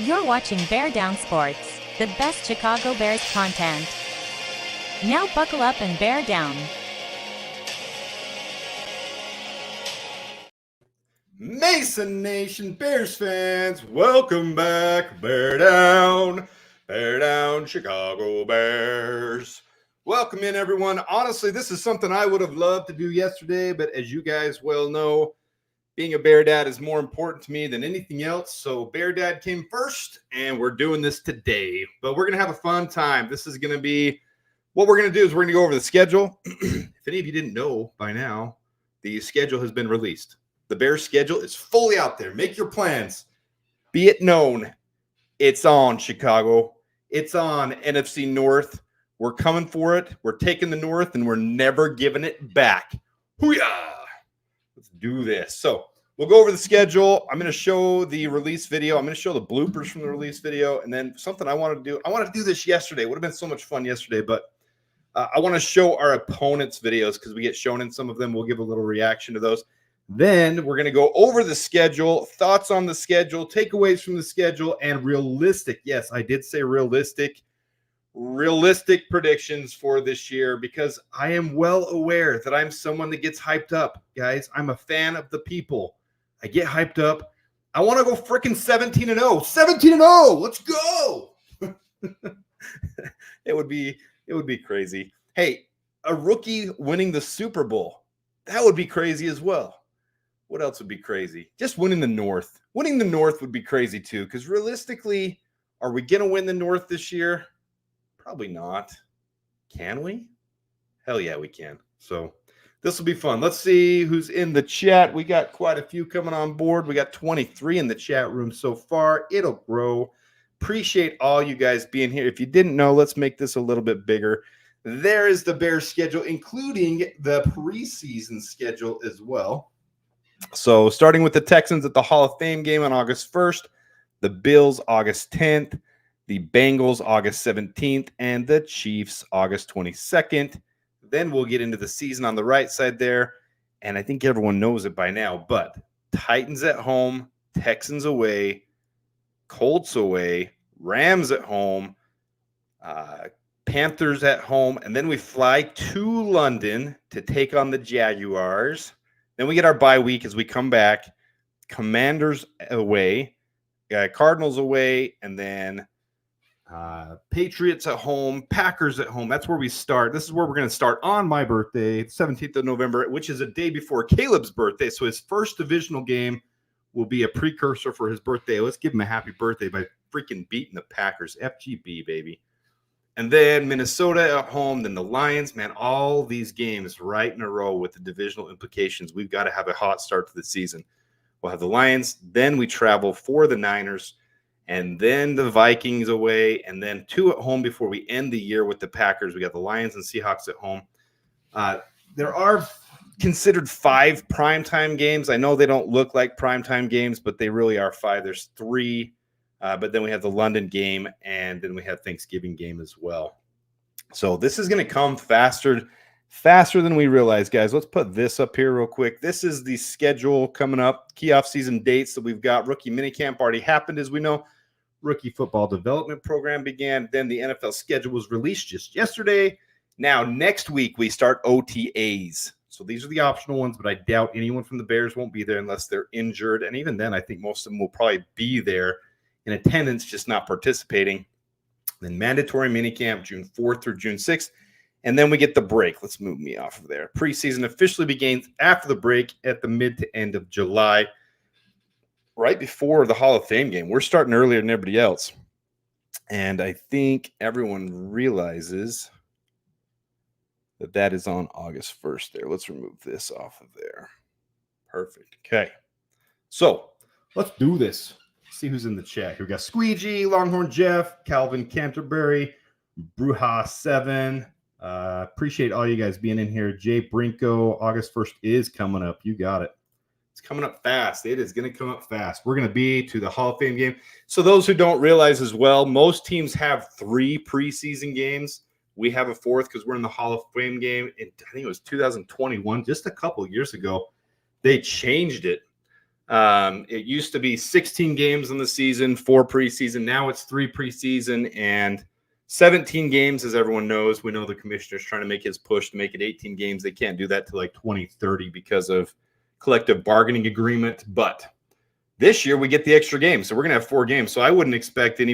You're watching Bear Down Sports, the best Chicago Bears content. Now buckle up and bear down. Mason Nation Bears fans, welcome back. Bear down, Chicago Bears. Welcome in, everyone. Honestly, this is something I would have loved to do yesterday, but as you guys well know, being a Bear Dad is more important to me than anything else. So Bear Dad came first, and we're doing this today. But we're going to have a fun time. This is going to be, what we're going to do is we're going to go over the schedule. If any of you didn't know by now, the schedule has been released. The Bears schedule is fully out there. Make your plans. Be it known. It's on, Chicago. It's on, NFC North. We're coming for it. We're taking the North, and we're never giving it back. Hoo-yah! Let's do this. So we'll go over the schedule. I'm going to show the release video. I'm going to show the bloopers from the release video. And then something I want to do. I wanted to do this yesterday. It would have been so much fun yesterday, but I want to show our opponents' videos because we get shown in some of them. We'll give a little reaction to those. Then we're going to go over the schedule, thoughts on the schedule, takeaways from the schedule, and realistic. Yes, I did say realistic predictions for this year because I am well aware that I'm someone that gets hyped up, guys. I'm a fan of the people. I get hyped up. I want to go freaking 17-0. 17-0. Let's go. It would be crazy. Hey, a rookie winning the Super Bowl. That would be crazy as well. What else would be crazy? Just winning the North. Winning the North would be crazy too, because realistically, are we going to win the North this year? Probably not. Can we? Hell yeah, we can. So this will be fun. Let's see who's in the chat. We got quite a few coming on board. We got 23 in the chat room so far. It'll grow. Appreciate all you guys being here. If you didn't know, let's make this a little bit bigger. There is the Bears schedule, including the preseason schedule as well. So starting with the Texans at the Hall of Fame game on August 1st, the Bills August 10th, the Bengals August 17th, and the Chiefs August 22nd. Then we'll get into the season on the right side there, and I think everyone knows it by now, but Titans at home, Texans away, Colts away, Rams at home, Panthers at home, and then we fly to London to take on the Jaguars. Then we get our bye week as we come back. Commanders away, Cardinals away, and then Patriots at home, Packers at home. That's where we start. This is where we're going to start on my birthday, 17th of November, which is a day before Caleb's birthday. So his first divisional game will be a precursor for his birthday. Let's give him a happy birthday by freaking beating the Packers. FGB, baby. And then Minnesota at home, then the Lions. Man, all these games right in a row with the divisional implications. We've got to have a hot start to the season. We'll have the Lions. Then we travel for the Niners. And then the Vikings away. And then 2 at home before we end the year with the Packers. We got the Lions and Seahawks at home. There are considered 5 primetime games. I know they don't look like primetime games, but they really are 5. There's 3. But then we have the London game, and then we have Thanksgiving game as well. So this is going to come faster than we realize, guys. Let's put this up here real quick. This is the schedule coming up, key off-season dates that we've got. Rookie minicamp already happened, as we know. Rookie football development program began. Then the NFL schedule was released just yesterday. Now, next week, we start OTAs. So these are the optional ones, but I doubt anyone from the Bears won't be there unless they're injured. And even then, I think most of them will probably be there in attendance, just not participating. Then mandatory minicamp June 4th through June 6th. And then we get the break. Let's move me off of there. Preseason officially begins after the break at the mid to end of July, right before the Hall of Fame game. We're starting earlier than everybody else. And I think everyone realizes that is on August 1st there. Let's remove this off of there. Perfect. Okay. So let's do this. See who's in the chat. Here we got Squeegee, Longhorn Jeff, Calvin Canterbury, Bruja 7. Appreciate all you guys being in here. Jay Brinko, August 1st is coming up. You got it. It's coming up fast. It is going to come up fast. We're going to be to the Hall of Fame game. So those who don't realize as well, most teams have 3 preseason games. We have a 4th because we're in the Hall of Fame game. I think it was 2021, just a couple years ago. They changed it. It used to be 16 games in the season, 4 preseason. Now it's 3 preseason and 17 games, as everyone knows. We know the commissioner's trying to make his push to make it 18 games. They can't do that till like 2030 because of collective bargaining agreement. But this year we get the extra game. So we're going to have 4 games. So I wouldn't expect any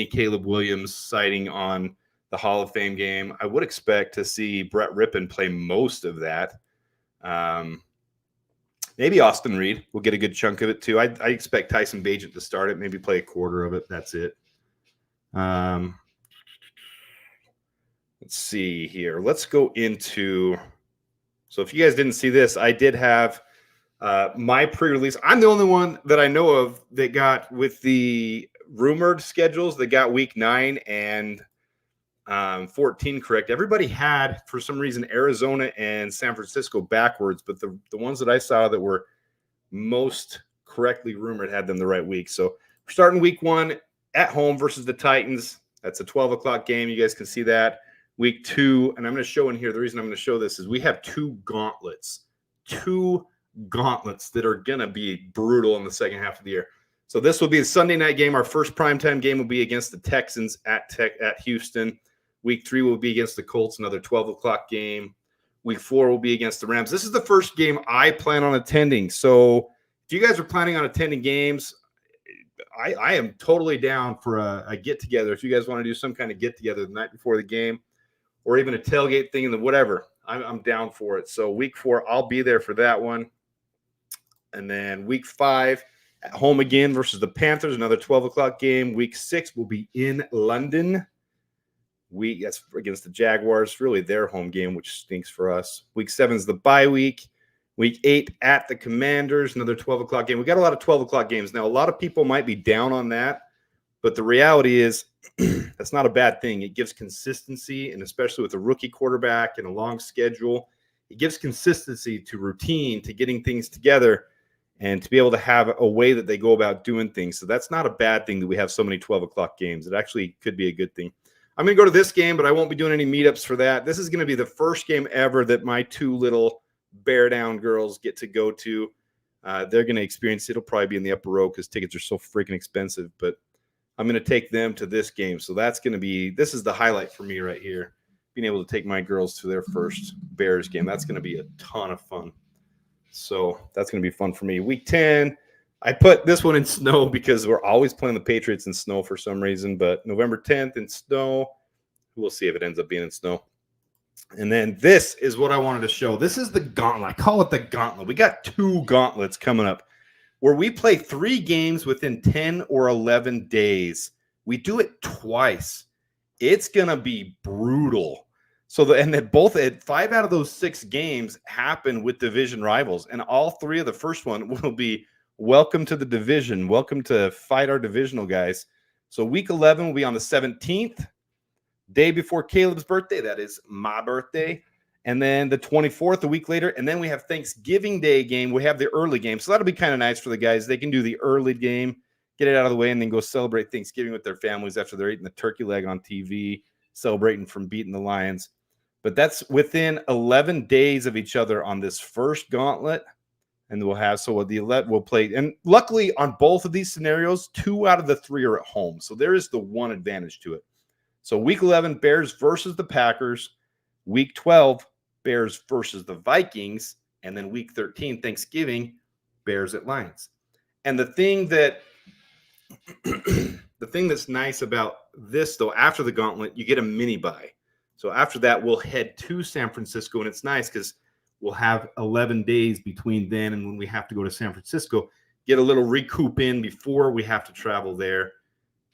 Caleb Williams sighting on the Hall of Fame game. I would expect to see Brett Rippon play most of that. Maybe Austin Reed will get a good chunk of it too. I expect Tyson Bagent to start it, maybe play a quarter of it. That's it. Let's see here. Let's go into. So if you guys didn't see this, I did have my pre-release. I'm the only one that I know of that got with the rumored schedules that got week 9 and 14 correct. Everybody had, for some reason, Arizona and San Francisco backwards, but the ones that I saw that were most correctly rumored had them the right week. So we're starting week 1 at home versus the Titans. That's a 12 o'clock game. You guys can see that. Week 2, and I'm going to show in here, the reason I'm going to show this is we have 2 gauntlets that are going to be brutal in the second half of the year. So this will be a Sunday night game. Our first primetime game will be against the Texans at Houston. Week 3 will be against the Colts, another 12 o'clock game. Week 4 will be against the Rams. This is the first game I plan on attending. So if you guys are planning on attending games, I am totally down for a get-together. If you guys want to do some kind of get-together the night before the game or even a tailgate thing and whatever, I'm down for it. So week 4, I'll be there for that one. And then week 5, at home again versus the Panthers, another 12 o'clock game. Week 6 will be in London. That's against the Jaguars, really their home game, which stinks for us. Week 7 is the bye week. Week 8 at the Commanders, another 12 o'clock game. We got a lot of 12 o'clock games. Now, a lot of people might be down on that, but the reality is that's not a bad thing. It gives consistency, and especially with a rookie quarterback and a long schedule, it gives consistency to routine, to getting things together, and to be able to have a way that they go about doing things. So that's not a bad thing that we have so many 12 o'clock games. It actually could be a good thing. I'm going to go to this game, but I won't be doing any meetups for that. This is going to be the first game ever that my 2 little bear down girls get to go to. They're going to experience it. It'll probably be in the upper row because tickets are so freaking expensive, but I'm going to take them to this game. So this is the highlight for me right here, being able to take my girls to their first Bears game. That's going to be a ton of fun. So that's going to be fun for me. Week 10, I put this one in snow because we're always playing the Patriots in snow for some reason, but November 10th in snow. We'll see if it ends up being in snow. And then this is what I wanted to show. This is the gauntlet. I call it the gauntlet. We got 2 gauntlets coming up where we play 3 games within 10 or 11 days. We do it twice. It's going to be brutal. So both 5 out of those 6 games happen with division rivals, and all 3 of the first one will be welcome to the division. Welcome to fight our divisional guys. So week 11 will be on the 17th, day before Caleb's birthday. That is my birthday. And then the 24th, a week later. And then we have Thanksgiving Day game. We have the early game. So that'll be kind of nice for the guys. They can do the early game, get it out of the way, and then go celebrate Thanksgiving with their families after they're eating the turkey leg on TV, celebrating from beating the Lions. But that's within 11 days of each other on this first gauntlet. And we'll play. And luckily on both of these scenarios, 2 out of the 3 are at home. So there is the one advantage to it. So week 11, Bears versus the Packers. Week 12, Bears versus the Vikings. And then week 13, Thanksgiving, Bears at Lions. And the thing that's nice about this, though, after the gauntlet, you get a mini bye. So after that, we'll head to San Francisco. And it's nice because we'll have 11 days between then and when we have to go to San Francisco, get a little recoup in before we have to travel there.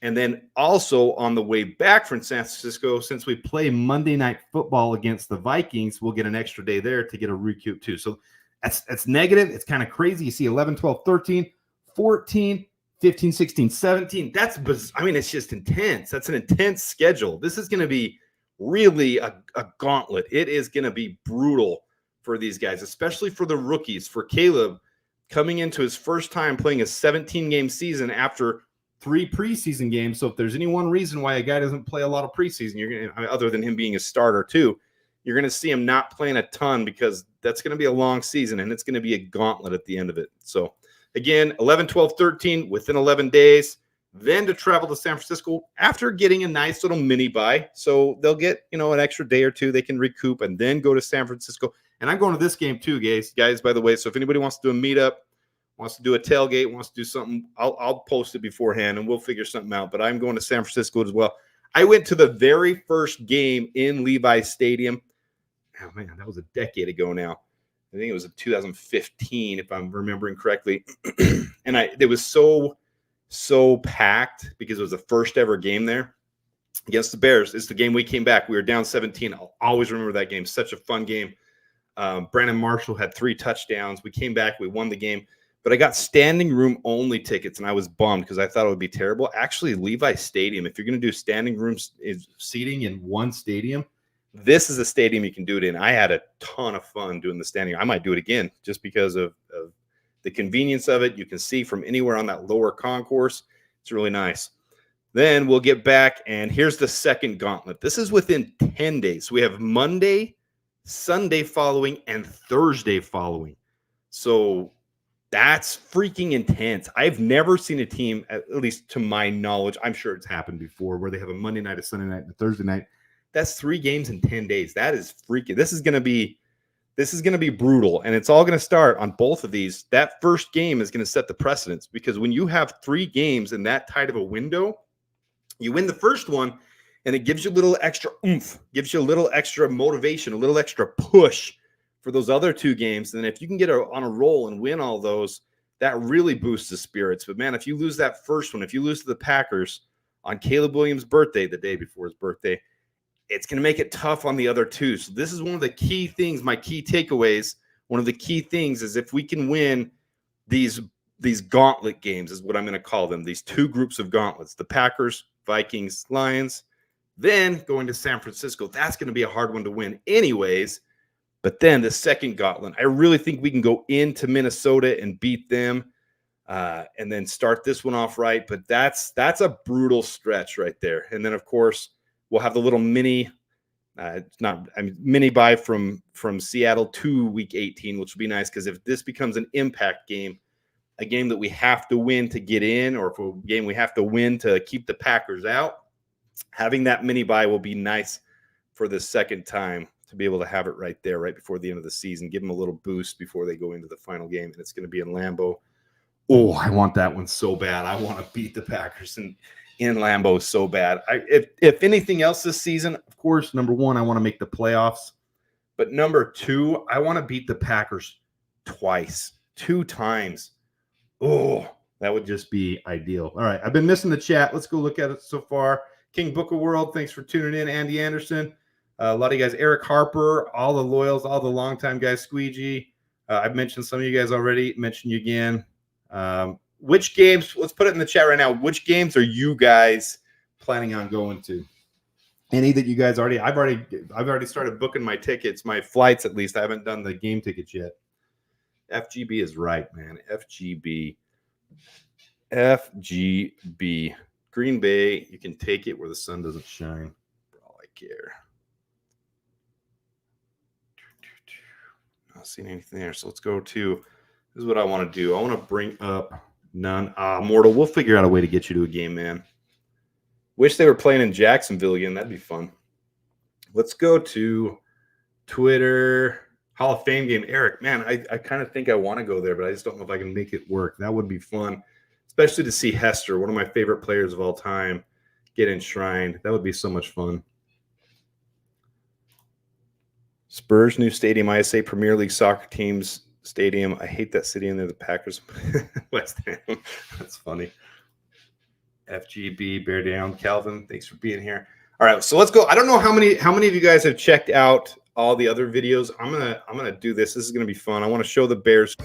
And then also on the way back from San Francisco, since we play Monday Night Football against the Vikings, we'll get an extra day there to get a recoup too. So that's negative. It's kind of crazy. You see 11, 12, 13, 14, 15, 16, 17. It's just intense. That's an intense schedule. This is going to be really a gauntlet. It is going to be brutal for these guys, especially for the rookies. For Caleb, coming into his first time playing a 17-game season after 3 preseason games. So if there's any one reason why a guy doesn't play a lot of preseason, other than him being a starter too, you're going to see him not playing a ton because that's going to be a long season and it's going to be a gauntlet at the end of it. So again, 11, 12, 13 within 11 days, then to travel to San Francisco after getting a nice little mini bye. So they'll get, an extra day or two. They can recoup and then go to San Francisco. And I'm going to this game too, guys, by the way. So if anybody wants to do a meetup, wants to do a tailgate, wants to do something, I'll post it beforehand and we'll figure something out. But I'm going to San Francisco as well. I went to the very first game in Levi's Stadium. Oh, man, that was a decade ago now. I think it was in 2015, if I'm remembering correctly. And it was so packed because it was the first ever game there against the Bears. It's the game we came back. We were down 17. I'll always remember that game. Such a fun game. Brandon Marshall had 3 touchdowns. We came back. We won the game. But I got standing room only tickets, and I was bummed because I thought it would be terrible. Actually, Levi Stadium, if you're going to do standing room seating in one stadium, this is a stadium you can do it in. I had a ton of fun doing the standing. I might do it again just because of the convenience of it. You can see from anywhere on that lower concourse. It's really nice. Then we'll get back, and here's the second gauntlet. This is within 10 days. So we have Monday, Sunday following, and Thursday following. So that's freaking intense. I've never seen a team, at least to my knowledge, I'm sure it's happened before, where they have a Monday night, a Sunday night, and a Thursday night. That's 3 games in 10 days. That is freaking. This is going to be brutal, and it's all going to start on both of these. That first game is going to set the precedence because when you have 3 games in that tight of a window, you win the first one, and it gives you a little extra oomph, gives you a little extra motivation, a little extra push for those other 2 games. And if you can get on a roll and win all those, that really boosts the spirits. But, man, if you lose that first one, if you lose to the Packers on Caleb Williams' birthday, the day before his birthday, it's going to make it tough on the other 2. So this is one of the key things, my key takeaways. One of the key things is if we can win these gauntlet games is what I'm going to call them, these 2 groups of gauntlets, the Packers, Vikings, Lions, then going to San Francisco. That's going to be a hard one to win anyways. But then the second gauntlet, I really think we can go into Minnesota and beat them and then start this one off right. But that's a brutal stretch right there. And then, of course, we'll have the little mini bye from Seattle to Week 18, which will be nice because if this becomes an impact game, a game that we have to win to get in, or for a game we have to win to keep the Packers out, having that mini bye will be nice for the second time to be able to have it right there, right before the end of the season, give them a little boost before they go into the final game, and it's going to be in Lambeau. Oh, I want that one so bad. I want to beat the Packers in Lambeau so bad. If anything else this season, of course, number 1, I want to make the playoffs. But number 2, I want to beat the Packers twice, 2 times. Oh, that would just be ideal. All right, I've been missing the chat. Let's go look at it so far. King Book of World, thanks for tuning in. Andy Anderson, a lot of you guys. Eric Harper, all the loyals, all the longtime guys. Squeegee, I've mentioned some of you guys already. Mention you again. Which games? Let's put it in the chat right now. Which games are you guys planning on going to? Any that you guys already? I've already started booking my tickets, my flights at least. I haven't done the game tickets yet. FGB is right, man. FGB. Green Bay, you can take it where the sun doesn't shine. For all I care. Not seeing anything there. So let's go to, this is what I want to do. I want to bring up none. Mortal, we'll figure out a way to get you to a game, man. Wish they were playing in Jacksonville again. That'd be fun. Let's go to Twitter. Hall of Fame game. Eric, man, I kind of think I want to go there, but I just don't know if I can make it work. That would be fun, especially to see Hester, one of my favorite players of all time, get enshrined. That would be so much fun. Spurs new stadium, ISA Premier League soccer teams stadium. I hate that city, and they're the Packers. West Ham. That's funny. FGB, bear down. Calvin, thanks for being here. All right, so let's go. I don't know how many of you guys have checked out all the other videos. I'm gonna do this. This is gonna be fun. I want to show the Bears.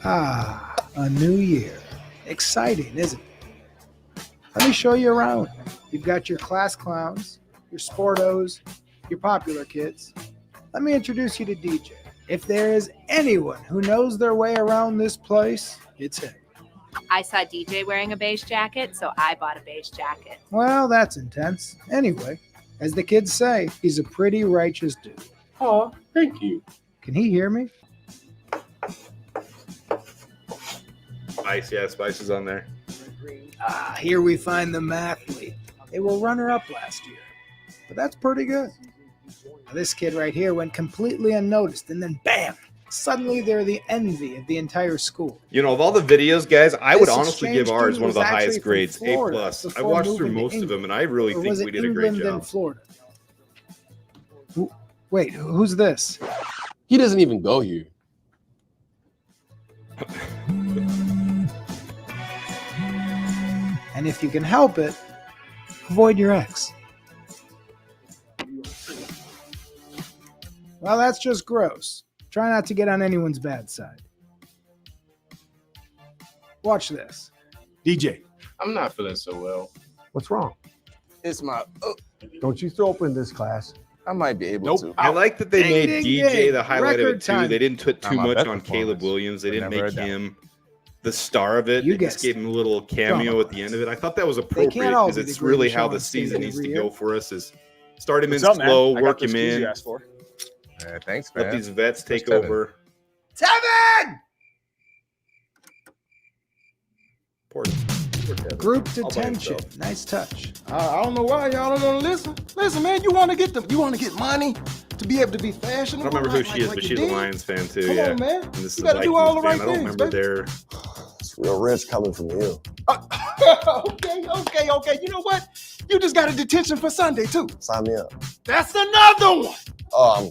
A new year. Exciting, isn't it? Let me show you around. You've got your class clowns, your sportos, your popular kids. Let me introduce you to DJ. If there is anyone who knows their way around this place, it's him. I saw DJ wearing a beige jacket, so I bought a beige jacket. Well, that's intense. Anyway, As the kids say, he's a pretty righteous dude. Oh, thank you. Can he hear me? Spice, yeah, Spice is on there. Here we find the mathlete. They were runner-up last year, but that's pretty good. Now, this kid right here went completely unnoticed, and then bam! Suddenly they're the envy of the entire school. You know, of all the videos, guys, I would This honestly exchange give ours student one of the was highest actually from grades, A+. Florida I before watched through moving to most of them, England. and I really Or think was it we did a great England and job. Florida? Wait, who's this? He doesn't even go here. And if you can help it, avoid your ex. Well, that's just gross. Try not to get on anyone's bad side. Watch this. DJ, I'm not feeling so well. what's wrong? It's my. Don't you throw up in this class. I might be able Nope. to. I like that they Ding, made ding, DJ ding. the highlight of Record it too. time. They didn't put too Not my much best on performance, Caleb Williams. They but didn't never make a doubt. him the star of it. You They just guessed gave him a little cameo at the end of it. I thought that was appropriate all because be the it's really greatest how show the on stage season needs every to year. go for us. Is start him in What's up, man? slow, I got work those him keys in, you asked for. Yeah, thanks, let man. these vets take Tevin? over. Tevin! Poor Tevin. Group All by detention. himself. Nice touch. I don't know why y'all don't want to listen. Listen, man, you want to get money to be able to be I fashionable. don't remember who like- she is, like but you she's a did? Lions fan too. Come Yeah, on, man. and this You is a gotta do Vikings all the fan. right I don't things, remember baby. their. It's real rich coming from you. Okay. You know what? You just got a detention for Sunday too. Sign me up. That's another one. Oh, I'm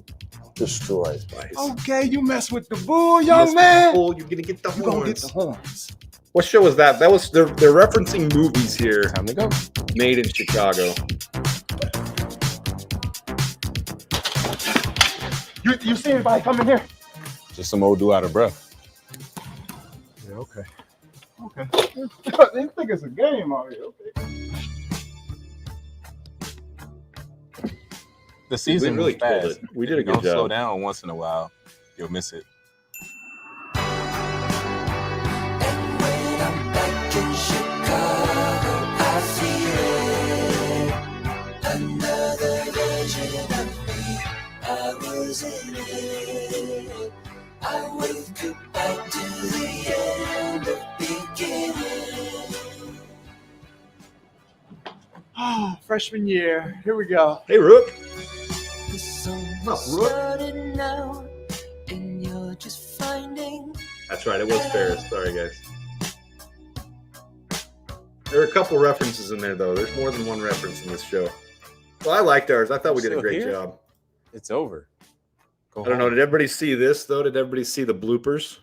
destroyed. Okay, you mess with the bull, young man. Oh, you're gonna get the You gonna get horns. the horns. What show was that? That was they're referencing movies here Time to go. made in Chicago. You see anybody coming here? Just some old dude out of breath. Yeah, okay. They think it's a game out here. Okay. The season We really was fast. killed it. We did a If you good don't slow job. down once in a while, you'll miss it. Oh, freshman year. Here we go. Hey, Rook. That's right. It was Ferris. Sorry, guys. There are a couple references in there, though. There's more than one reference in this show. Well, I liked ours. I thought we did a Still great here? job. It's over. Go I don't know. home. Did everybody see this, though? Did everybody see the bloopers?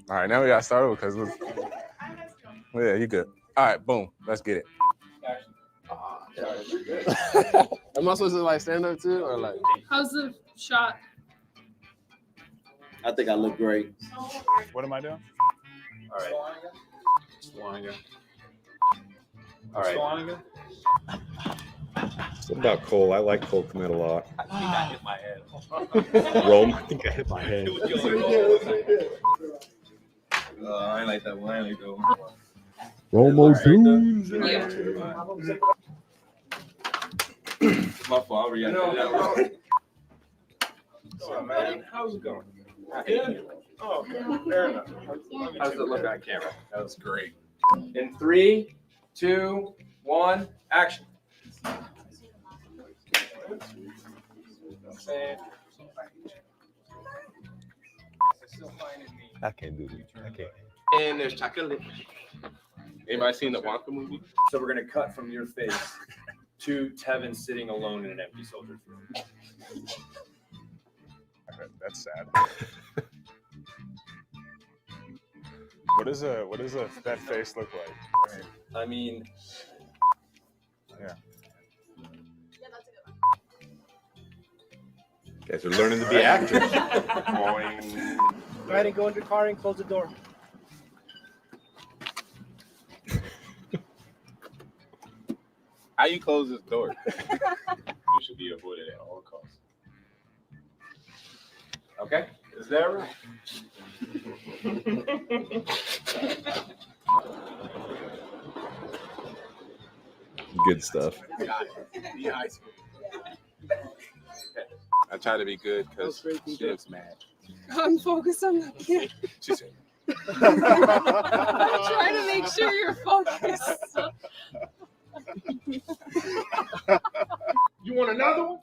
All right, now we got to start over because yeah, you good. All right, boom. Let's get it. Am I supposed to like stand up too, or like? How's the shot? I think I look great. What am I doing? All right. All right. Something about Cole. I like Cole Kmet a lot. I hit my head. Rome. I think I hit my head. I ain't like that one. I ain't like that one. Romo Dunes. My fault. I reacted to that one. So, man, how's it going? Oh, okay. Fair enough. How's it look on camera? That was great. In 3, 2, 1, action. I can't do it. I can't. And there's chocolate. Anybody seen the Wonka movie? So we're gonna cut from your face to Tevin sitting alone in an empty soldier's room. That's sad. What does that face look like? I mean, Yeah. You guys are learning to be actors. Go ahead and go in your car and close the door. How you close this door? should be avoided at all costs. Okay, is that right? Good stuff. I try to be good because she looks mad. I'm focused on the kid. She said, I'm trying to make sure you're focused. You want another one?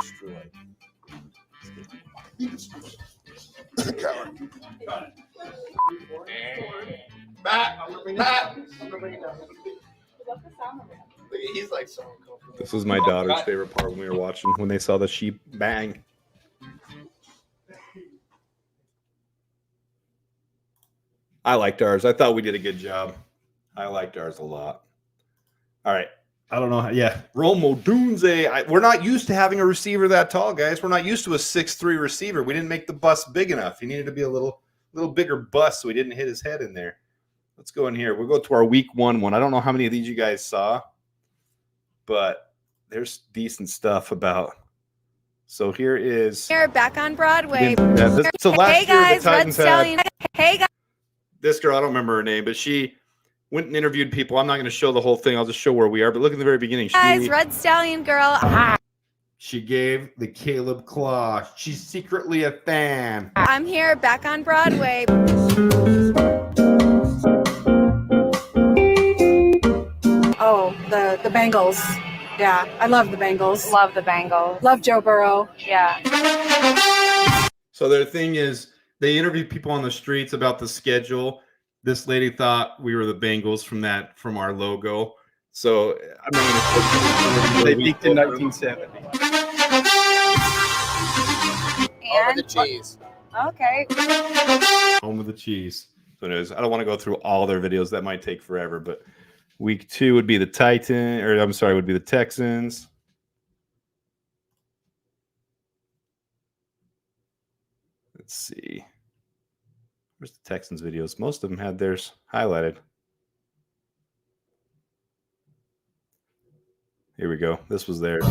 Destroyed. Back. I'm gonna bring it down. I'm gonna bring it down. Look, he's like so uncomfortable. This was my daughter's favorite part when we were watching, when they saw the sheep bang. I liked ours. I thought we did a good job. I liked ours a lot. All right. I don't know how. Yeah. Romo Dunze. We're not used to having a receiver that tall, guys. We're not used to a 6'3" receiver. We didn't make the bust big enough. He needed to be a little bigger bust so he didn't hit his head in there. Let's go in here. We'll go to our week one. I don't know how many of these you guys saw, but there's decent stuff about. So here is. Here, back on Broadway. So last Hey year guys, the Red Titans Stallion. had Hey guys. this girl. I don't remember her name, but she went and interviewed people. I'm not going to show the whole thing. I'll just show where we are. But look at the very beginning. Red Stallion girl. She gave the Caleb claw. She's secretly a fan. I'm here, back on Broadway. Oh, the Bengals. Yeah, I love the Bengals. Love the Bengals. Love Joe Burrow. Yeah. So their thing is they interviewed people on the streets about the schedule. This lady thought we were the Bengals from our logo. So I'm not going to. They peaked in 1970. over the cheese. Okay. Home of the cheese. So anyways, I don't want to go through all their videos. That might take forever. But week 2 would be the would be the Texans. Let's see. Where's the Texans videos? Most of them had theirs highlighted. Here we go. This was theirs.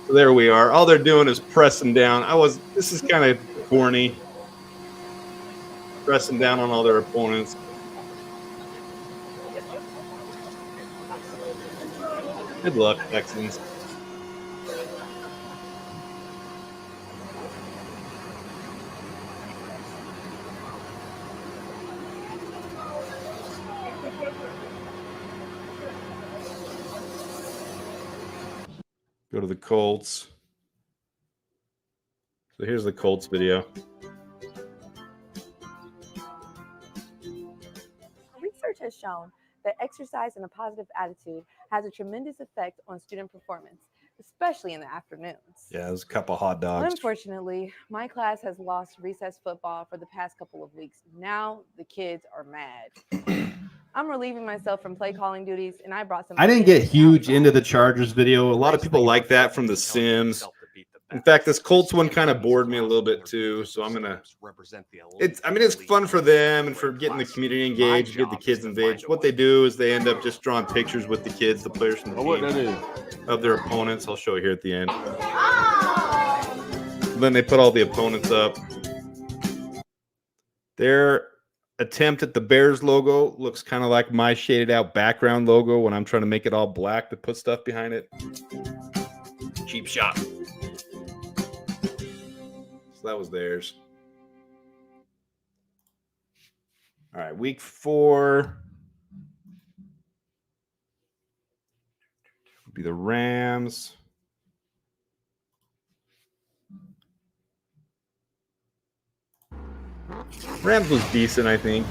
So there we are. All they're doing is pressing down. This is kind of corny. Pressing down on all their opponents. Good luck, Texans. Go to the Colts. So here's the Colts video. Research has shown that exercise and a positive attitude has a tremendous effect on student performance, especially in the afternoons. Yeah, there's a couple hot dogs. Unfortunately, my class has lost recess football for the past couple of weeks. Now the kids are mad. I'm relieving myself from play calling duties, and I brought some. I didn't get huge into the Chargers video. A lot of people like that from The Sims. In fact, this Colts one kind of bored me a little bit too. So I'm gonna. It's fun for them and for getting the community engaged, get the kids engaged. What they do is they end up just drawing pictures with the kids, the players from the team, of their opponents. I'll show you here at the end. Then they put all the opponents up. Their attempt at the Bears logo looks kind of like my shaded out background logo when I'm trying to make it all black to put stuff behind it. Cheap shot. So that was theirs. All right, week 4 would be the Rams. Rams was decent, I think.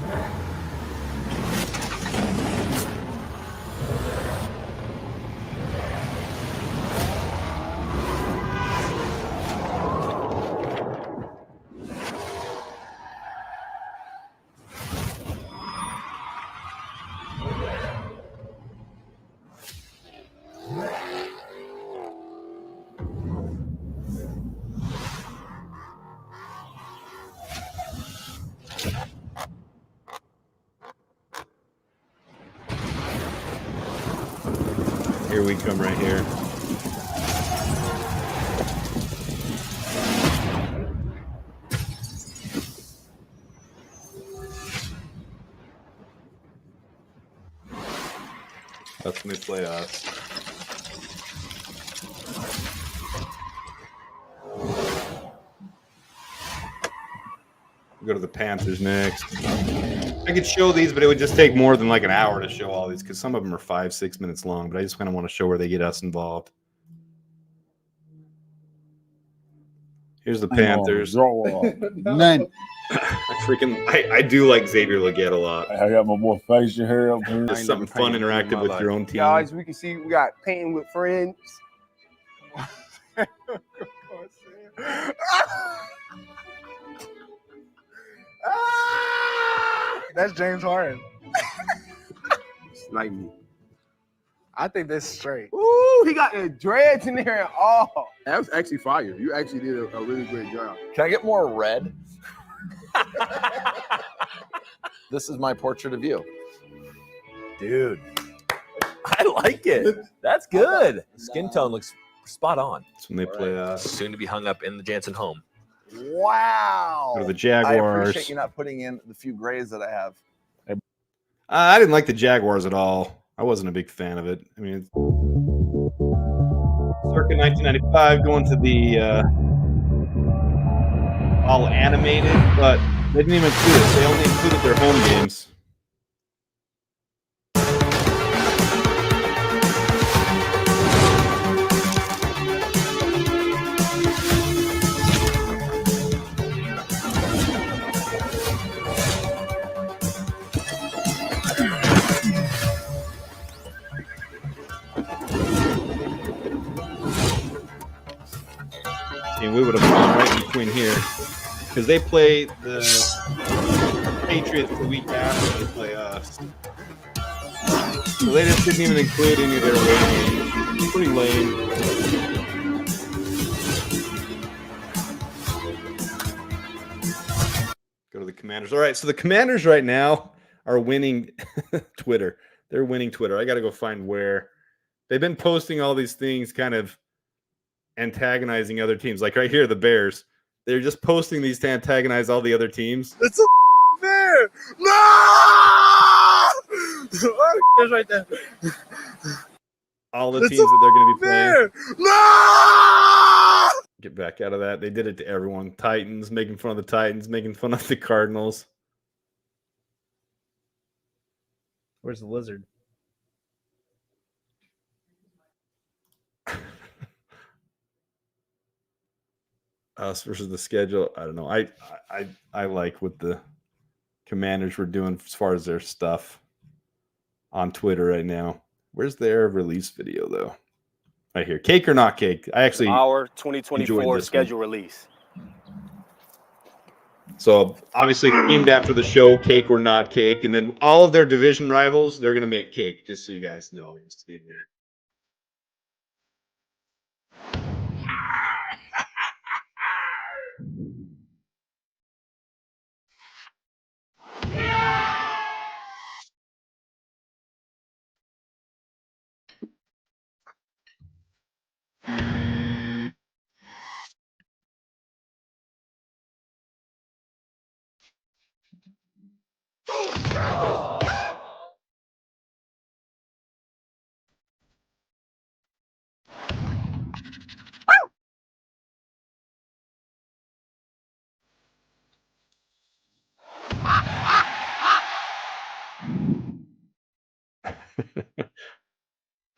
Here we come right here. That's when they play us. We'll go to the Panthers next. I could show these, but it would just take more than like an hour to show all these because some of them are 5-6 minutes long. But I just kind of want to show where they get us involved. Here's the Panthers. None. I do like Xavier Legette a lot. I got my boy facial hair up here. There's something fun, interactive with your own team. Guys, we can see we got painting with friends. That's James Harden. Like me. I think that's straight. Ooh, he got the dreads in there and all. That was actually fire. You actually did a really great job. Can I get more red? This is my portrait of you. Dude, I like it. That's good. Skin tone looks spot on. That's when they play us. Soon to be hung up in the Jansen home. Wow. Go to the I Jaguars. appreciate you not putting in the few grays that I have. I didn't like the Jaguars at all. I wasn't a big fan of it. I mean, circa 1995, going to the all animated, but they didn't even include it. They only included their home games. And we would have gone right in between here because they play the Patriots the week after they play us. So they just didn't even include any of their away games. Pretty lame. Go to the Commanders. All right, so the Commanders right now are winning Twitter. They're winning Twitter. I got to go find where. They've been posting all these things kind of antagonizing other teams. Like right here, the Bears. They're just posting these to antagonize all the other teams. It's a bear. No! There's right there. All the teams that they're going to be playing. No! Get back out of that. They did it to everyone. Titans, making fun of the Titans, making fun of the Cardinals. Where's the lizard? Us versus the schedule. I don't know. I like what the Commanders were doing as far as their stuff on Twitter right now. Where's their release video though? Right here. Cake or not cake? I actually our 2024 schedule release. So obviously themed after the show, cake or not cake, and then all of their division rivals, they're gonna make cake, just so you guys know.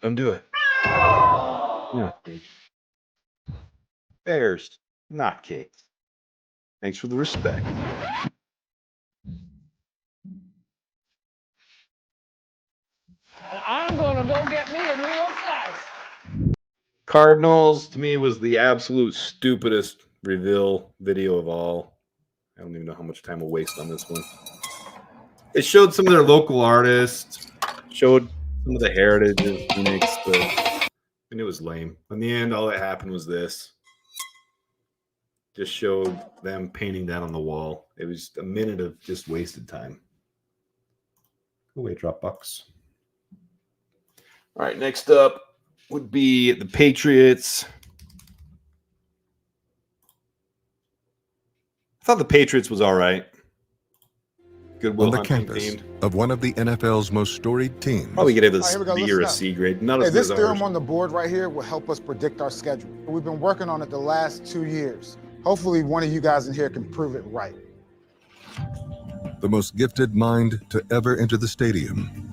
Undo it. Yeah. Bears, not cakes. Thanks for the respect. I'm gonna go get me a real slice. Cardinals, to me, was the absolute stupidest reveal video of all. I don't even know how much time we'll waste on this one. It showed some of their local artists, showed some of the heritage of Phoenix, and it was lame. In the end, all that happened was this. Just showed them painting that on the wall. It was a minute of just wasted time. Go away, Dropbox. All right, next up, would be the Patriots. I thought the Patriots was all right. Goodwill On the Hunting campus themed. of one of the NFL's most storied teams. Probably get a All right, here we go. B or Listen a up. C grade. Not Hey, as good this as theorem ours. on the board right here will help us predict our schedule. We've been working on it the last 2 years. Hopefully one of you guys in here can prove it right. The most gifted mind to ever enter the stadium.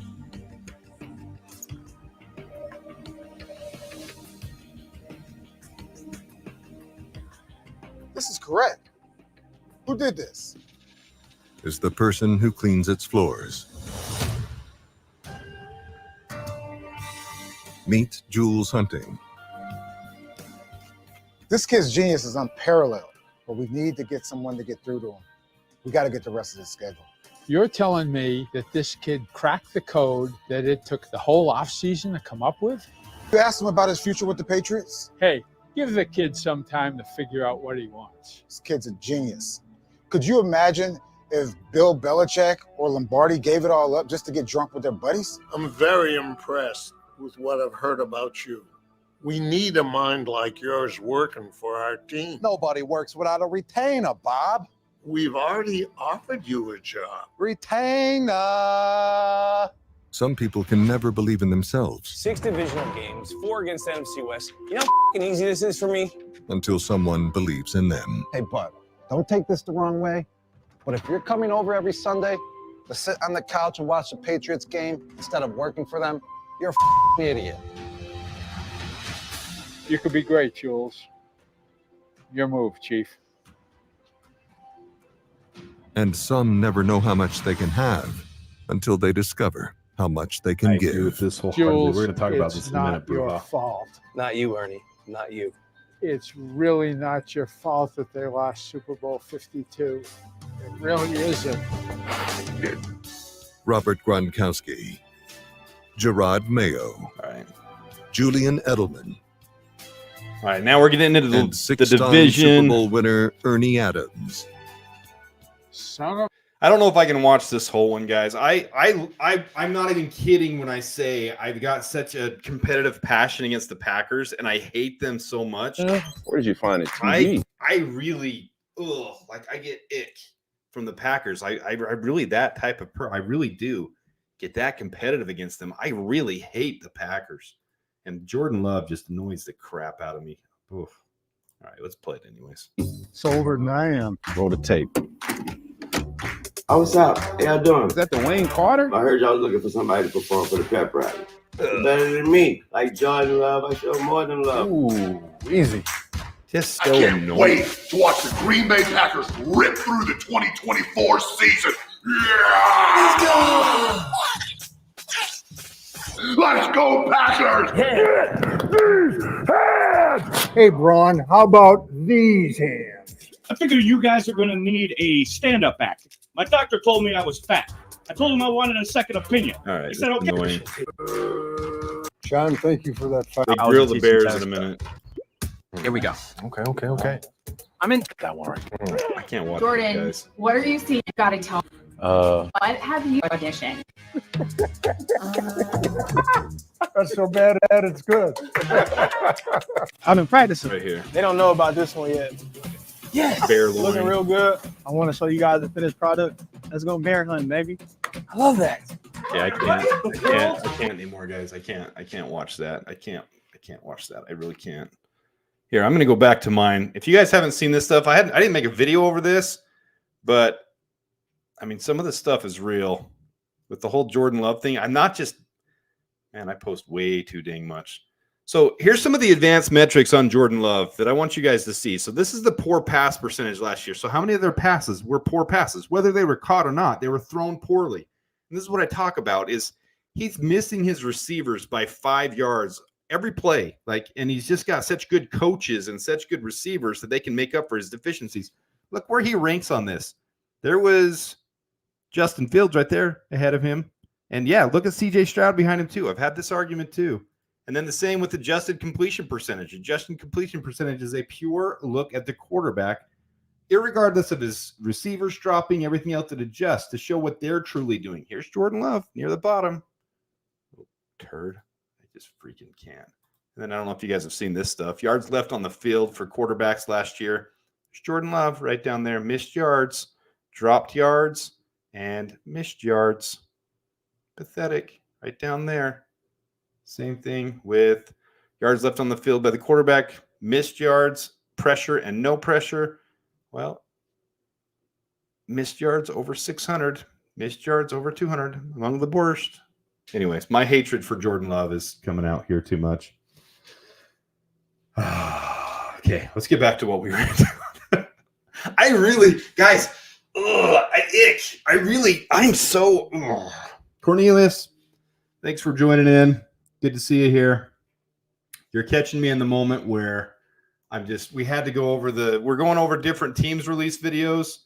This is correct. Who did this? Is the person who cleans its floors. Meet Jules Hunting. This kid's genius is unparalleled, but we need to get someone to get through to him. We got to get the rest of the schedule. You're telling me that this kid cracked the code that it took the whole offseason to come up with? You asked him about his future with the Patriots? Hey, give the kid some time to figure out what he wants. This kid's a genius. Could you imagine if Bill Belichick or Lombardi gave it all up just to get drunk with their buddies? I'm very impressed with what I've heard about you. We need a mind like yours working for our team. Nobody works without a retainer, Bob. We've already offered you a job. Retainer. Some people can never believe in themselves 6 divisional games, 4 against the NFC West. You know how f***ing easy this is for me? until someone believes in them. Hey, bud, don't take this the wrong way, but if you're coming over every Sunday to sit on the couch and watch the Patriots game instead of working for them, you're a f***ing idiot. You could be great, Jules. Your move, Chief. And some never know how much they can have until they discover how much they can give. With this wholeheartedly. Jules, We're going to talk about it's this in a minute, not your Bruja. fault. Not you, Ernie. Not you. It's really not your fault that they lost Super Bowl 52. It really isn't. Robert Gronkowski, Gerard Mayo, All right. Julian Edelman, All right, now we're getting into and the six-time division. Super Bowl winner Ernie Adams. Son of I don't know if I can watch this whole one, guys. I'm not even kidding when I say I've got such a competitive passion against the Packers, and I hate them so much. Where did you find it? TV? I really, I get ick from the Packers. I really that type of I really do get that competitive against them. I really hate the Packers, and Jordan Love just annoys the crap out of me. Oof. All right, let's play it anyways. It's over than I am. Roll the tape. Oh, what's up? How y'all doing? Is that the Wayne Carter? I heard y'all was looking for somebody to perform for the pep rally. Better than me. Like Jordan Love, I show more than love. Ooh, easy. Just I can't wait to watch the Green Bay Packers rip through the 2024 season. Yeah! Let's go, Packers! Hey, Braun, how about these hands? I figure you guys are going to need a stand-up act. My doctor told me I was fat. I told him I wanted a second opinion. All right, He said, okay. annoying. John, thank you for that fight. They grill the Bears in a minute. Here we go. Okay. I'm in. That one right. I can't watch it, Jordan, guys. what are you seeing? You gotta tell me. What have you auditioned? That's so bad at it's good. I've been practicing. Right here. They don't know about this one yet. Yes, Bear looking loin. real good. I want to show you guys the finished product. Let's go bear hunting, baby. I love that. Yeah, I can't anymore, guys. I can't watch that. I can't watch that. I really can't. Here, I'm gonna go back to mine. If you guys haven't seen this stuff, I didn't make a video over this, but I mean, some of this stuff is real. With the whole Jordan Love thing, I'm not just, man, I post way too dang much. So here's some of the advanced metrics on Jordan Love that I want you guys to see. So this is the poor pass percentage last year. So how many of their passes were poor passes? Whether they were caught or not, they were thrown poorly. And this is what I talk about is he's missing his receivers by 5 yards every play. And he's just got such good coaches and such good receivers that they can make up for his deficiencies. Look where he ranks on this. There was Justin Fields right there ahead of him. And yeah, look at CJ Stroud behind him too. I've had this argument too. And then the same with adjusted completion percentage. Adjusted completion percentage is a pure look at the quarterback, irregardless of his receivers dropping, everything else that adjusts to show what they're truly doing. Here's Jordan Love near the bottom. Little turd. I just freaking can't. And then I don't know if you guys have seen this stuff. Yards left on the field for quarterbacks last year. There's Jordan Love right down there. Missed yards, dropped yards, and missed yards. Pathetic right down there. Same thing with yards left on the field by the quarterback, missed yards, pressure, and no pressure. Well, missed yards over 600, missed yards over 200, among the worst. Anyways, my hatred for Jordan Love is coming out here too much. Okay, let's get back to what we were doing. I really, guys, I itch. I'm so. Cornelius, thanks for joining in. Good to see you here. You're catching me in the moment where we had to go over we're going over different teams' release videos,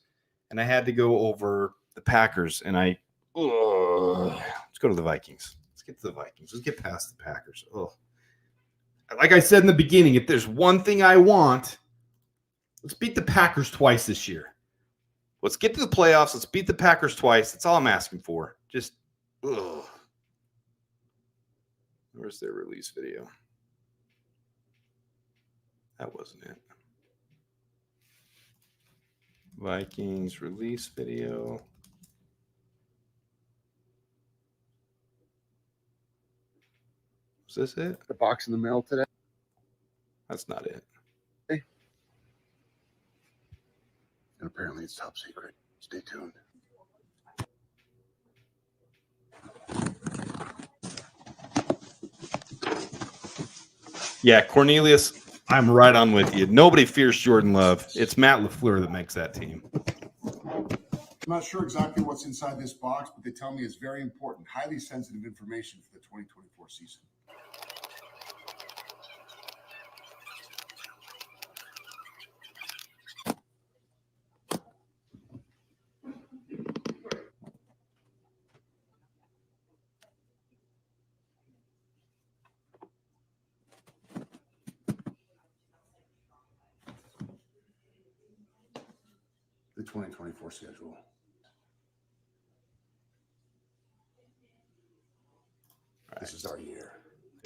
and I had to go over the Packers, and let's go to the Vikings. Let's get to the Vikings. Let's get past the Packers. Like I said in the beginning, if there's one thing I want, let's beat the Packers twice this year. Let's get to the playoffs. Let's beat the Packers twice. That's all I'm asking for. Just, Where's their release video? That wasn't it. Vikings release video. Is this it? The box in the mail today. That's not it. Hey. And apparently it's top secret. Stay tuned. Yeah, Cornelius, I'm right on with you. Nobody fears Jordan Love. It's Matt LaFleur that makes that team. I'm not sure exactly what's inside this box, but they tell me it's very important, highly sensitive information for the 2024 season. The 2024 schedule. This is our year.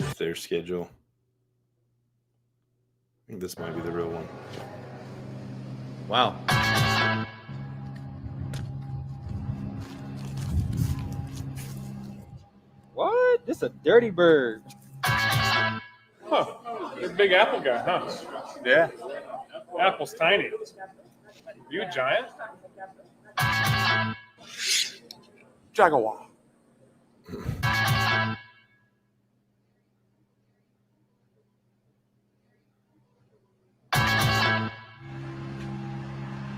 It's their schedule. I think this might be the real one. Wow. What? This is a dirty bird. Huh. You're a big apple guy, huh? Yeah. Apple's tiny. You a giant? Jaguar.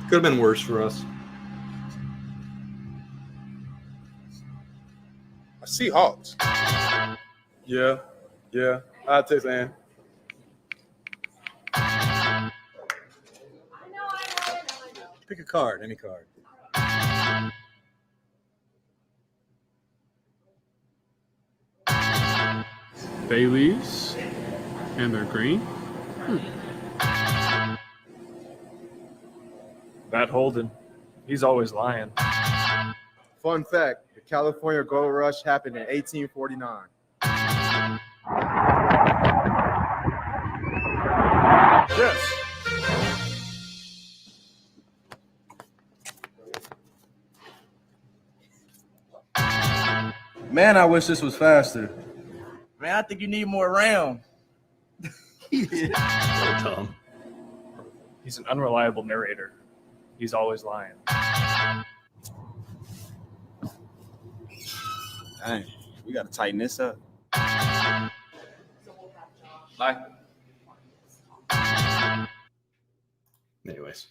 Could have been worse for us. Seahawks. Yeah. I'll take Ann. Pick a card, any card. Bay leaves, and they're green. Matt Holden. He's always lying. Fun fact, the California Gold Rush happened in 1849. Yes. Man, I wish this was faster. Man, I think you need more RAM. Tom. He's an unreliable narrator. He's always lying. Dang, we got to tighten this up. Bye. Anyways.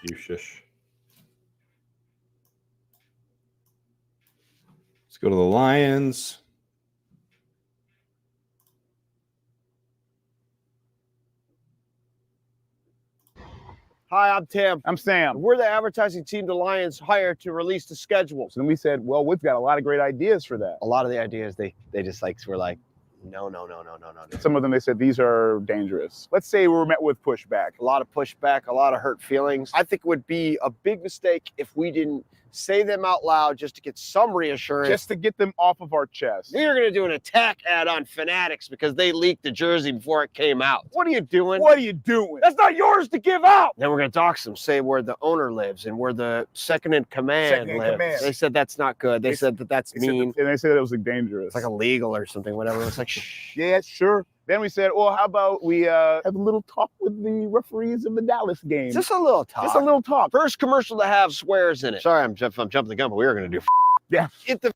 You shush. Let's go to the Lions. Hi, I'm Tim. I'm Sam. We're the advertising team the Lions hired to release the schedules. And we said, well, we've got a lot of great ideas for that. A lot of the ideas they just were like, no. Some of them, they said, these are dangerous. Let's say we were met with pushback. A lot of pushback, a lot of hurt feelings. I think it would be a big mistake if we didn't say them out loud just to get some reassurance. Just to get them off of our chest. We are going to do an attack ad on Fanatics because they leaked the jersey before it came out. What are you doing? What are you doing? That's not yours to give out. Then we're going to dox them, say where the owner lives and where the second in command lives. They said that's not good. They said that that's mean. And they said it was like dangerous. It's like illegal or something, whatever. It's like, shh. Yeah, sure. Then we said, well, how about we have a little talk with the referees of the Dallas game? Just a little talk. Just a little talk. First commercial to have swears in it. Sorry, I'm jumping the gun, but we were going to do yeah. At the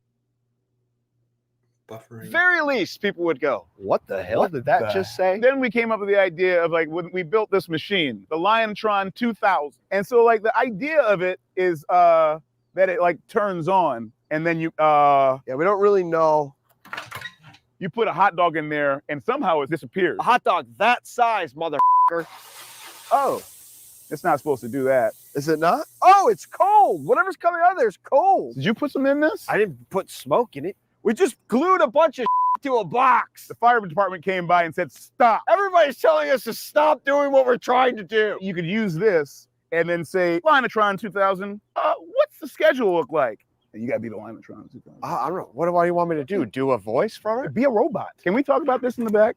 Buffering. very least, people would go, what the hell did that just say? Then we came up with the idea of like, when we built this machine, the Liontron 2000. And so like the idea of it is that it like turns on and then you, yeah, we don't really know. You put a hot dog in there and somehow it disappears. A hot dog that size, motherfucker. Oh. It's not supposed to do that. Is it not? Oh, it's cold. Whatever's coming out of there is cold. Did you put some in this? I didn't put smoke in it. We just glued a bunch of to a box. The fire department came by and said, stop. Everybody's telling us to stop doing what we're trying to do. You could use this and then say, Lionotron 2000, what's the schedule look like? And you gotta be the Lionotron 2000. I don't know. What do you want me to do? Do a voice from it? Be a robot. Can we talk about this in the back?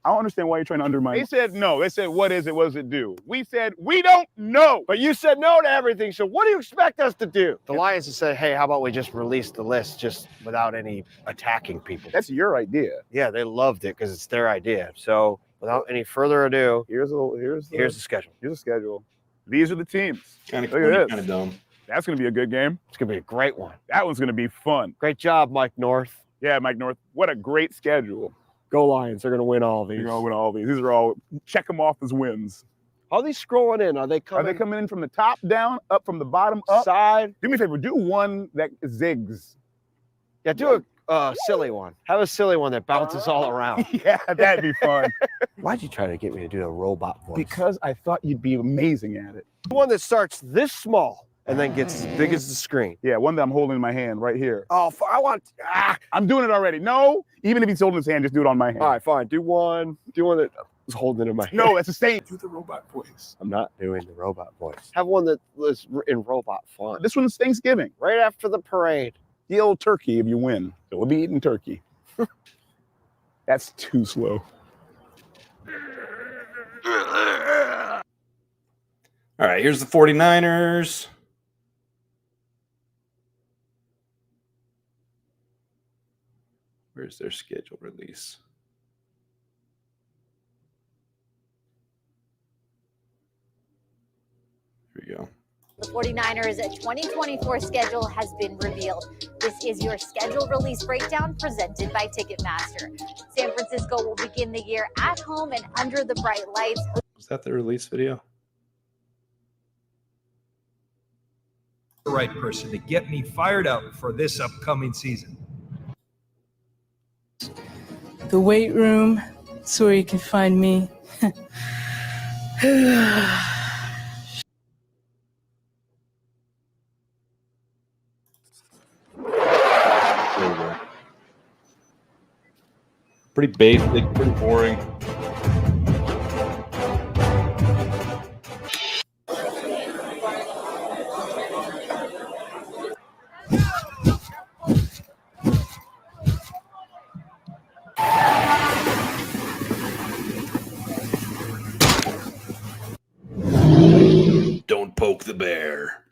I don't understand why you're trying to undermine. They said no. They said, what is it? What does it do? We said, we don't know. But you said no to everything. So what do you expect us to do? The Lions have said, hey, how about we just release the list just without any attacking people? That's your idea. Yeah, they loved it because it's their idea. So without any further ado, here's the schedule. Here's the schedule. These are the teams. Kind of dumb. That's going to be a good game. It's going to be a great one. That one's going to be fun. Great job, Mike North. Yeah, Mike North. What a great schedule. Go Lions. They're going to win all of these. They're going to win all of these. These are all, check them off as wins. How are they scrolling in? Are they coming in from the top down, up from the bottom up? Side? Do me a favor. Do one that zigs. Yeah, do a silly one. Have a silly one that bounces all around. Yeah, that'd be fun. Why'd you try to get me to do a robot voice? Because I thought you'd be amazing at it. One that starts this small and then gets as big as the screen. Yeah, one that I'm holding in my hand right here. Oh, I want. I'm doing it already. No, even if he's holding his hand, just do it on my hand. All right, fine. Do one that is holding it in my hand. No, that's the same. Do the robot voice. I'm not doing the robot voice. Have one that was in robot font. This one's Thanksgiving. Right after the parade. The old turkey if you win. So we'll be eating turkey. That's too slow. All right, here's the 49ers. Where's their schedule release? Here we go. The 49ers' 2024 schedule has been revealed. This is your schedule release breakdown presented by Ticketmaster. San Francisco will begin the year at home and under the bright lights. Was that the release video? The right person to get me fired up for this upcoming season. The weight room, that's where you can find me. Pretty basic, pretty boring. Don't poke the bear.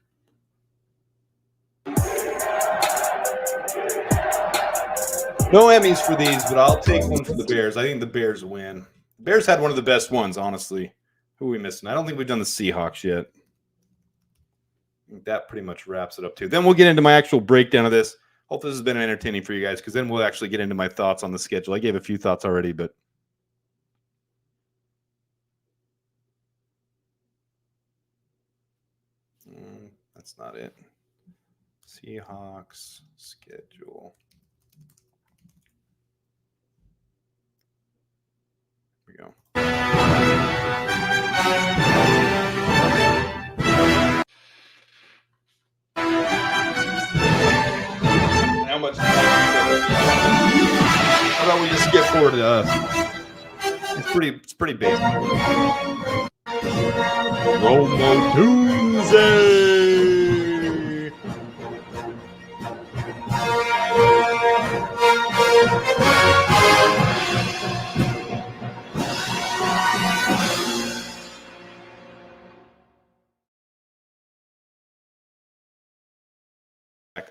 No Emmys for these, but I'll take one for the Bears. I think the Bears win. The Bears had one of the best ones, honestly. Who are we missing? I don't think we've done the Seahawks yet. I think that pretty much wraps it up, too. Then we'll get into my actual breakdown of this. Hope this has been entertaining for you guys, because then we'll actually get into my thoughts on the schedule. I gave a few thoughts already, but that's not it. Seahawks schedule. Here we go. How much? How about we just skip forward to us? It's pretty basic. Romo Tuesday. Back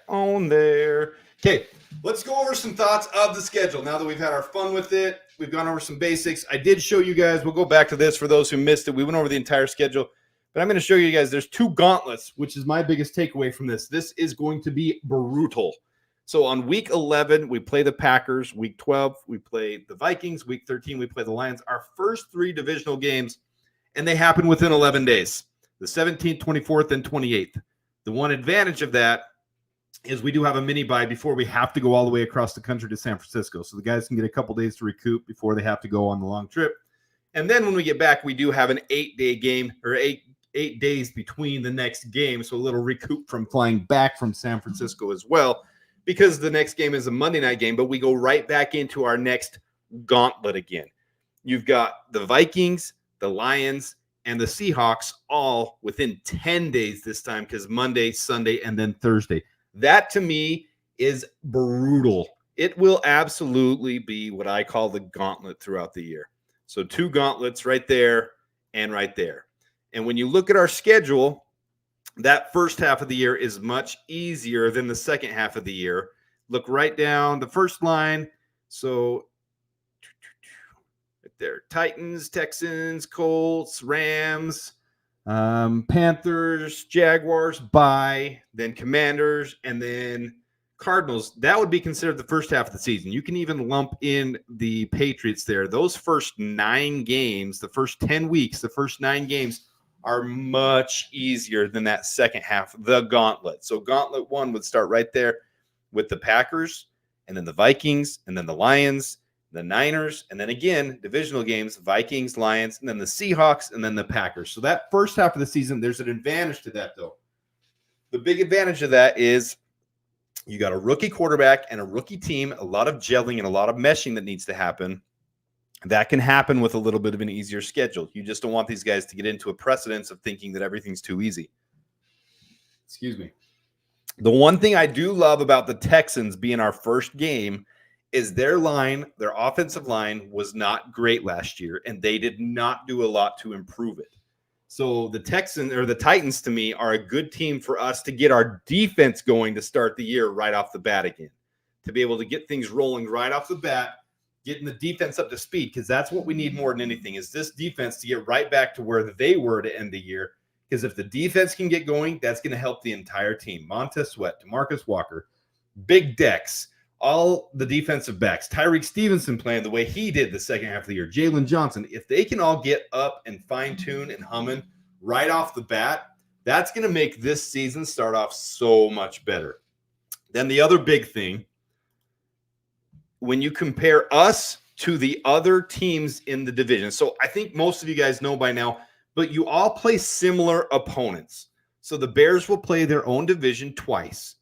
on there. Okay, let's go over some thoughts of the schedule. Now that we've had our fun with it, we've gone over some basics. I did show you guys, we'll go back to this for those who missed it. We went over the entire schedule, but I'm going to show you guys there's 2 gauntlets, which is my biggest takeaway from this. This is going to be brutal. So on week 11, we play the Packers. Week 12, we play the Vikings. Week 13, we play the Lions. Our first 3 divisional games, and they happen within 11 days, the 17th, 24th, and 28th. The one advantage of that is we do have a mini bye before we have to go all the way across the country to San Francisco. So the guys can get a couple days to recoup before they have to go on the long trip. And then when we get back, we do have an 8-day game, or eight days between the next game. So a little recoup from flying back from San Francisco as well, because the next game is a Monday night game, but we go right back into our next gauntlet again. You've got the Vikings, the Lions, and the Seahawks all within 10 days this time, because Monday, Sunday, and then Thursday. That to me is brutal. It will absolutely be what I call the gauntlet throughout the year. So 2 gauntlets right there and right there. And when you look at our schedule, that first half of the year is much easier than the second half of the year. Look right down the first line. So right there, Titans, Texans, Colts, Rams, Panthers, Jaguars, bye, then Commanders, and then Cardinals. That would be considered the first half of the season. You can even lump in the Patriots there. Those first 9 games, the first 10 weeks, the first 9 games are much easier than that second half, the gauntlet. So gauntlet 1 would start right there with the Packers, and then the Vikings, and then the Lions, the Niners, and then again, divisional games, Vikings, Lions, and then the Seahawks, and then the Packers. So that first half of the season, there's an advantage to that, though. The big advantage of that is you got a rookie quarterback and a rookie team, a lot of gelling and a lot of meshing that needs to happen. That can happen with a little bit of an easier schedule. You just don't want these guys to get into a precedence of thinking that everything's too easy. Excuse me. The one thing I do love about the Texans being our first game is their line, their offensive line was not great last year, and they did not do a lot to improve it. So the Titans to me are a good team for us to get our defense going to start the year right off the bat again, to be able to get things rolling right off the bat, getting the defense up to speed, because that's what we need more than anything is this defense to get right back to where they were to end the year. Because if the defense can get going, that's going to help the entire team. Montez Sweat, DeMarcus Walker, Big Dex, all the defensive backs, Tyreek Stevenson playing the way he did the second half of the year, Jalen Johnson, if they can all get up and fine-tune and humming right off the bat, that's going to make this season start off so much better. Then the other big thing, when you compare us to the other teams in the division, so I think most of you guys know by now, but you all play similar opponents. So the Bears will play their own division twice.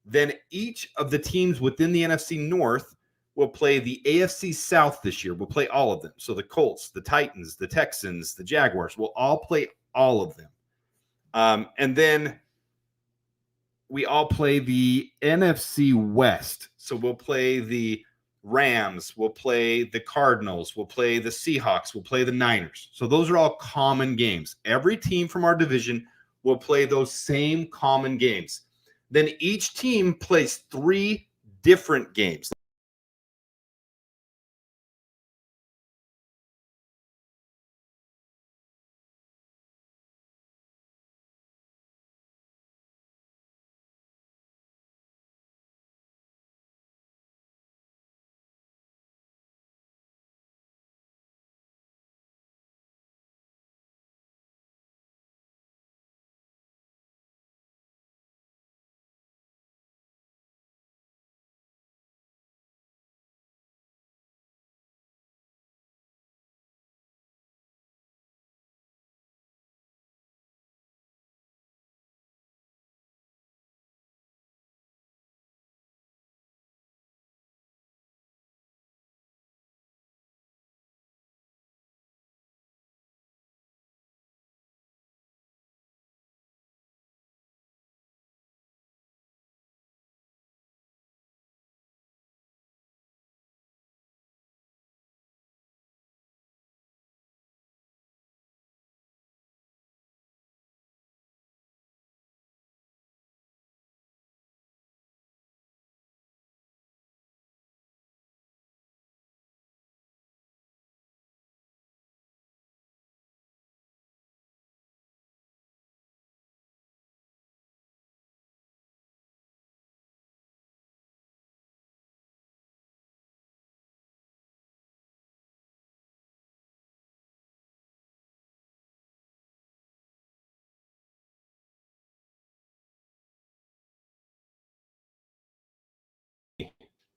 Then each of the teams within the NFC North will play the AFC South this year. We'll play all of them. So the Colts, the Titans, the Texans, the Jaguars, will all play all of them. And then we all play the NFC West. So we'll play the Rams, we'll play the Cardinals, we'll play the Seahawks, we'll play the Niners. So those are all common games. Every team from our division will play those same common games. Then each team plays 3 different games.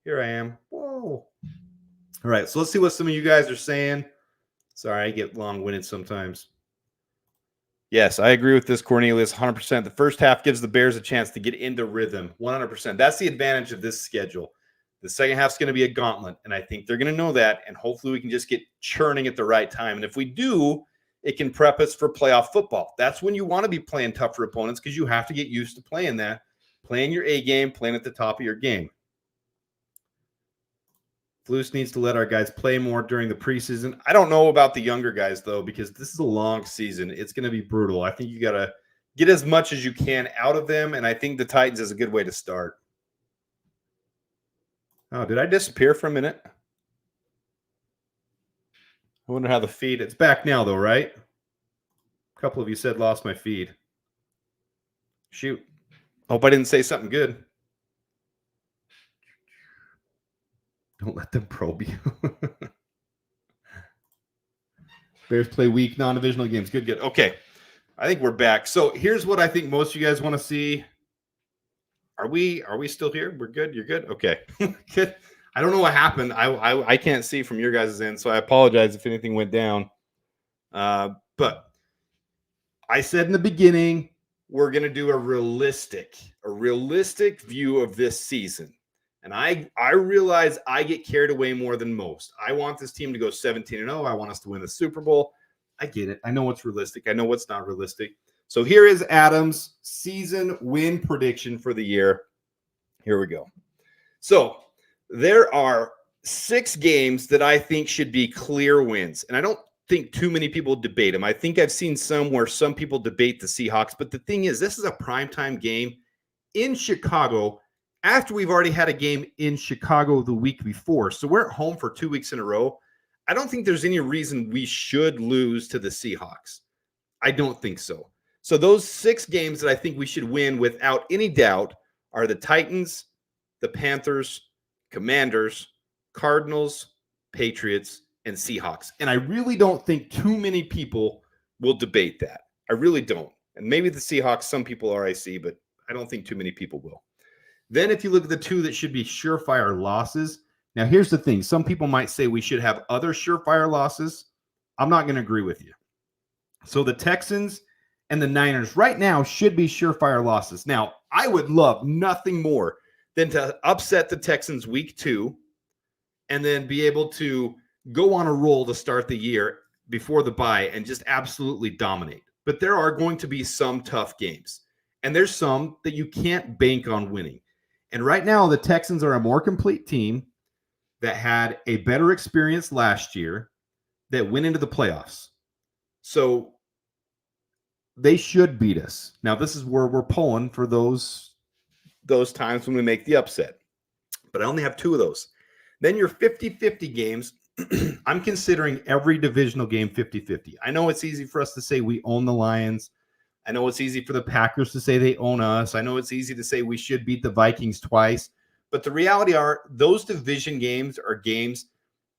Here I am. Whoa. All right, so let's see what some of you guys are saying. Sorry, I get long-winded sometimes. Yes, I agree with this, Cornelius, 100%. The first half gives the Bears a chance to get into rhythm, 100%. That's the advantage of this schedule. The second half's going to be a gauntlet, and I think they're going to know that, and hopefully we can just get churning at the right time. And if we do, it can prep us for playoff football. That's when you want to be playing tougher opponents because you have to get used to playing that, playing your A game, playing at the top of your game. Flus needs to let our guys play more during the preseason. I don't know about the younger guys, though, because this is a long season. It's going to be brutal. I think you got to get as much as you can out of them, and I think the Titans is a good way to start. Oh, did I disappear for a minute? I wonder how the feed... It's back now, though, right? A couple of you said lost my feed. Shoot. Hope I didn't say something good. Don't let them probe you. Bears play weak, non-divisional games. Good, good. Okay. I think we're back. So here's what I think most of you guys want to see. Are we still here? We're good? You're good? Okay. Good. I don't know what happened. I can't see from your guys' end, so I apologize if anything went down. But I said in the beginning, we're going to do a realistic view of this season. And I realize I get carried away more than most. I want this team to go 17-0. I want us to win the Super Bowl. I get it. I know what's realistic. I know what's not realistic. So here is Adam's season win prediction for the year. Here we go. So there are 6 games that I think should be clear wins. And I don't think too many people debate them. I think I've seen some where some people debate the Seahawks. But the thing is, this is a primetime game in Chicago after we've already had a game in Chicago the week before. So we're at home for 2 weeks in a row. I don't think there's any reason we should lose to the Seahawks. I don't think so. So those 6 games that I think we should win without any doubt are the Titans, the Panthers, Commanders, Cardinals, Patriots, and Seahawks. And I really don't think too many people will debate that. I really don't. And maybe the Seahawks, some people are, I see, but I don't think too many people will. Then if you look at the 2 that should be surefire losses, now here's the thing. Some people might say we should have other surefire losses. I'm not going to agree with you. So the Texans and the Niners right now should be surefire losses. Now, I would love nothing more than to upset the Texans week 2 and then be able to go on a roll to start the year before the bye and just absolutely dominate. But there are going to be some tough games. And there's some that you can't bank on winning. And right now, the Texans are a more complete team that had a better experience last year that went into the playoffs. So they should beat us. Now, this is where we're pulling for those times when we make the upset. But I only have 2 of those. Then your 50-50 games, I'm considering every divisional game 50-50. I know it's easy for us to say we own the Lions. I know it's easy for the Packers to say they own us. I know it's easy to say we should beat the Vikings twice. But the reality are those division games are games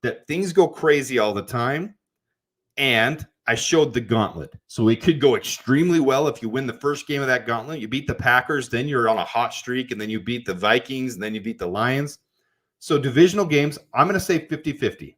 that things go crazy all the time. And I showed the gauntlet. So it could go extremely well if you win the first game of that gauntlet. You beat the Packers, then you're on a hot streak, and then you beat the Vikings, and then you beat the Lions. So divisional games, I'm going to say 50-50.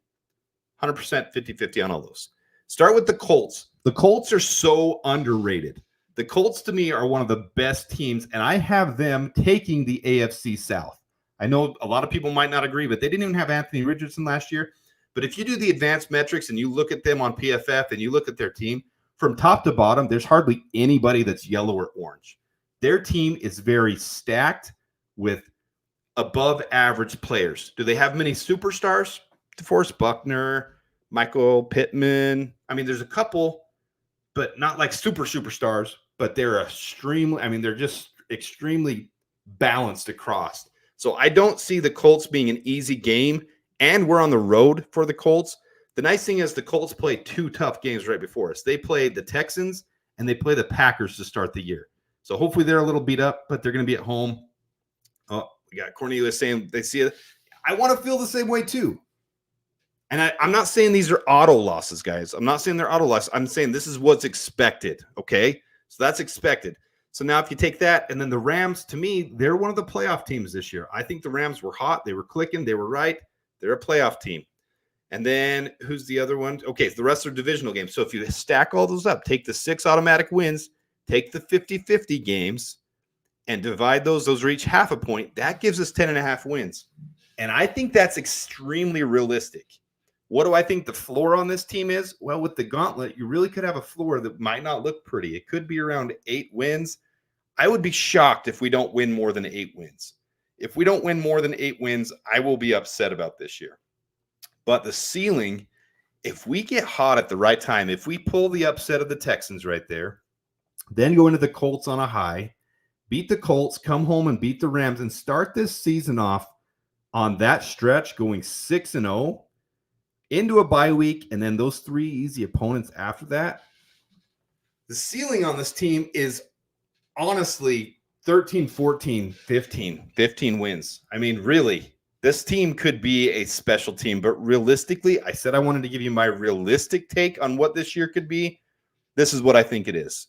100% 50-50 on all those. Start with the Colts. The Colts are so underrated. The Colts, to me, are one of the best teams, and I have them taking the AFC South. I know a lot of people might not agree, but they didn't even have Anthony Richardson last year. But if you do the advanced metrics and you look at them on PFF and you look at their team, from top to bottom, there's hardly anybody that's yellow or orange. Their team is very stacked with above average players. Do they have many superstars? DeForest Buckner, Michael Pittman. I mean, there's a couple, but not like superstars, but they're they're just extremely balanced across. So I don't see the Colts being an easy game, and we're on the road for the Colts. The nice thing is the Colts play 2 tough games right before us. They play the Texans and they play the Packers to start the year. So hopefully they're a little beat up, but they're going to be at home. Oh, we got Cornelius saying they see it. I want to feel the same way too. And I'm not saying these are auto losses, guys. I'm not saying they're auto losses. I'm saying this is what's expected, okay? So that's expected. So now if you take that, and then the Rams, to me, they're one of the playoff teams this year. I think the Rams were hot. They were clicking. They were right. They're a playoff team. And then who's the other one? Okay, the rest are divisional games. So if you stack all those up, take the 6 automatic wins, take the 50-50 games, and divide those are each half a point, that gives us 10.5 wins. And I think that's extremely realistic. What do I think the floor on this team is? Well, with the gauntlet, you really could have a floor that might not look pretty. It could be around 8 wins. I would be shocked if we don't win more than 8 wins. If we don't win more than 8 wins, I will be upset about this year. But the ceiling, if we get hot at the right time, if we pull the upset of the Texans right there, then go into the Colts on a high, beat the Colts, come home and beat the Rams, and start this season off on that stretch going 6-0 into a bye week, and then those 3 easy opponents after that, the ceiling on this team is honestly 13, 14, 15 wins. I mean, really, this team could be a special team, but realistically, I said I wanted to give you my realistic take on what this year could be. This is what I think it is.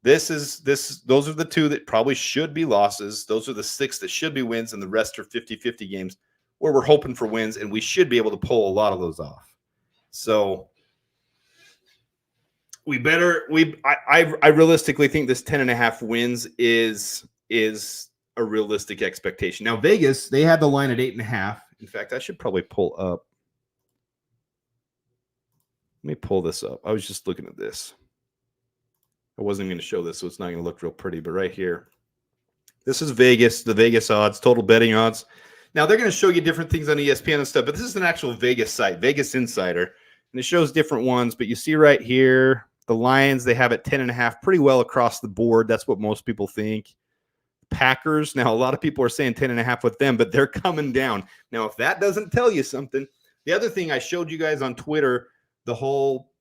Those are the 2 that probably should be losses. Those are the 6 that should be wins, and the rest are 50-50 games where we're hoping for wins, and we should be able to pull a lot of those off. So I realistically think this 10.5 wins is a realistic expectation. Now, Vegas, they had the line at 8.5. In fact, I should probably pull up. Let me pull this up. I was just looking at this. I wasn't going to show this, so it's not going to look real pretty, but right here. This is Vegas, the Vegas odds, total betting odds. Now, they're going to show you different things on ESPN and stuff, but this is an actual Vegas site, Vegas Insider, and it shows different ones. But you see right here, the Lions, they have it 10.5 pretty well across the board. That's what most people think. Packers, now a lot of people are saying 10.5 with them, but they're coming down. Now, if that doesn't tell you something, the other thing I showed you guys on Twitter, the whole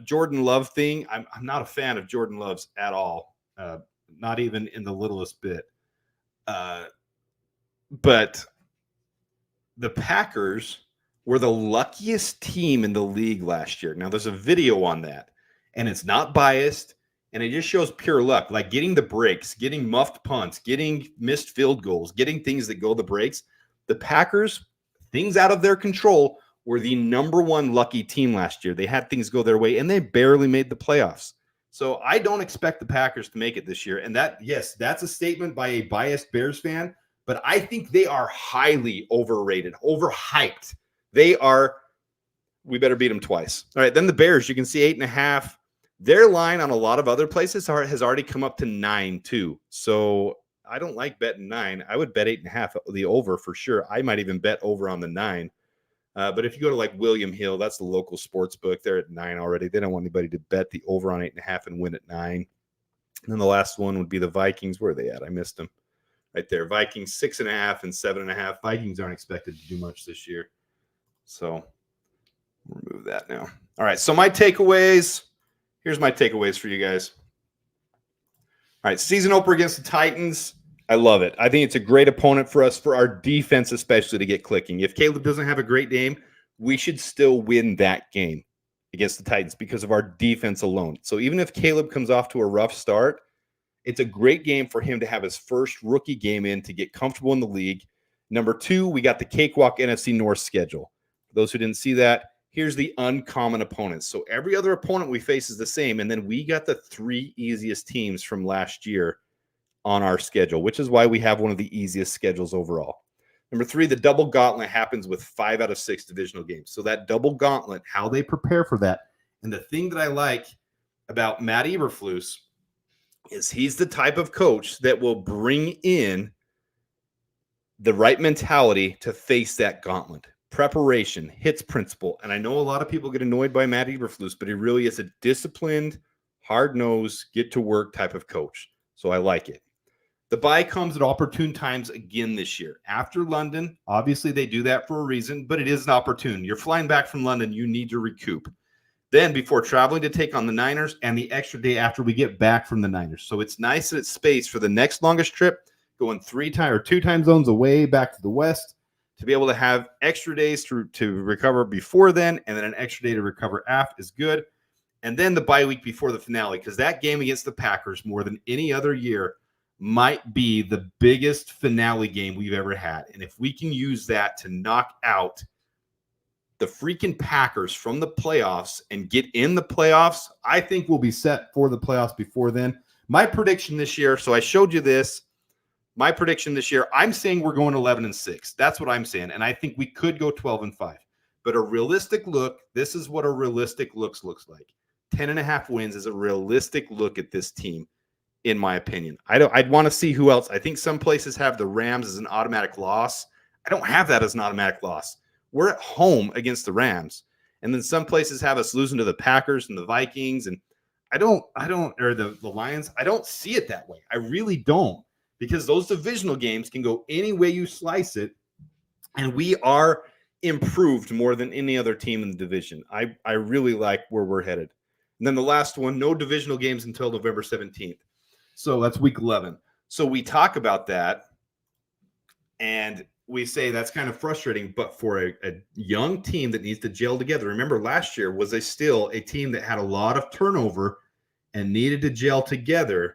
Jordan Love thing, I'm not a fan of Jordan Love's at all, not even in the littlest bit. But the Packers were the luckiest team in the league last year. Now, there's a video on that, and it's not biased, and it just shows pure luck, like getting the breaks, getting muffed punts, getting missed field goals, getting things that go the breaks. The Packers, things out of their control, were the number 1 lucky team last year. They had things go their way, and they barely made the playoffs. So I don't expect the Packers to make it this year. And that's a statement by a biased Bears fan, but I think they are highly overrated, overhyped. We better beat them twice. All right, then the Bears, you can see 8.5. Their line on a lot of other places has already come up to 9 too. So I don't like betting 9. I would bet 8.5, the over for sure. I might even bet over on the 9. But if you go to like William Hill, that's the local sports book. They're at 9 already. They don't want anybody to bet the over on 8.5 and win at 9. And then the last one would be the Vikings. Where are they at? I missed them. Right there. Vikings 6.5 and 7.5. Vikings aren't expected to do much this year. So we'll remove that now. All right. So my takeaways. Here's my takeaways for you guys. All right. Season opener against the Titans. I love it. I think it's a great opponent for us, for our defense especially, to get clicking. If Caleb doesn't have a great game, we should still win that game against the Titans because of our defense alone. So even if Caleb comes off to a rough start, it's a great game for him to have his first rookie game in to get comfortable in the league. Number 2, we got the cakewalk NFC North schedule. For those who didn't see that, here's the uncommon opponents. So every other opponent we face is the same, and then we got the 3 easiest teams from last year on our schedule, which is why we have one of the easiest schedules overall. Number 3, the double gauntlet happens with 5 out of 6 divisional games. So that double gauntlet, how they prepare for that. And the thing that I like about Matt Eberflus is he's the type of coach that will bring in the right mentality to face that gauntlet. Preparation, hits principle. And I know a lot of people get annoyed by Matt Eberflus, but he really is a disciplined, hard-nosed, get-to-work type of coach. So I like it. The bye comes at opportune times again this year. After London, obviously they do that for a reason, but it is an opportune. You're flying back from London, you need to recoup. Then before traveling to take on the Niners and the extra day after we get back from the Niners. So it's nice that it's space for the next longest trip, going 2 time zones away back to the West, to be able to have extra days to recover before then, and then an extra day to recover after is good. and then the bye week before the finale, because that game against the Packers, more than any other year, might be the biggest finale game we've ever had. And if we can use that to knock out the freaking Packers from the playoffs and get in the playoffs, I think we'll be set for the playoffs before then. My prediction this year, so I showed you this. My prediction this year, I'm saying we're going 11-6. That's what I'm saying. And I think we could go 12-5. But a realistic look, this is what a realistic looks like. 10.5 wins is a realistic look at this team, in my opinion. I'd want to see who else. I think some places have the Rams as an automatic loss. I don't have that as an automatic loss. We're at home against the Rams. And then some places have us losing to the Packers and the Vikings. And or the Lions. I don't see it that way. I really don't. Because those divisional games can go any way you slice it. And we are improved more than any other team in the division. I really like where we're headed. And then the last one, no divisional games until November 17th. So that's week 11. So we talk about that, and we say that's kind of frustrating. But for a young team that needs to gel together, remember last year was still a team that had a lot of turnover and needed to gel together.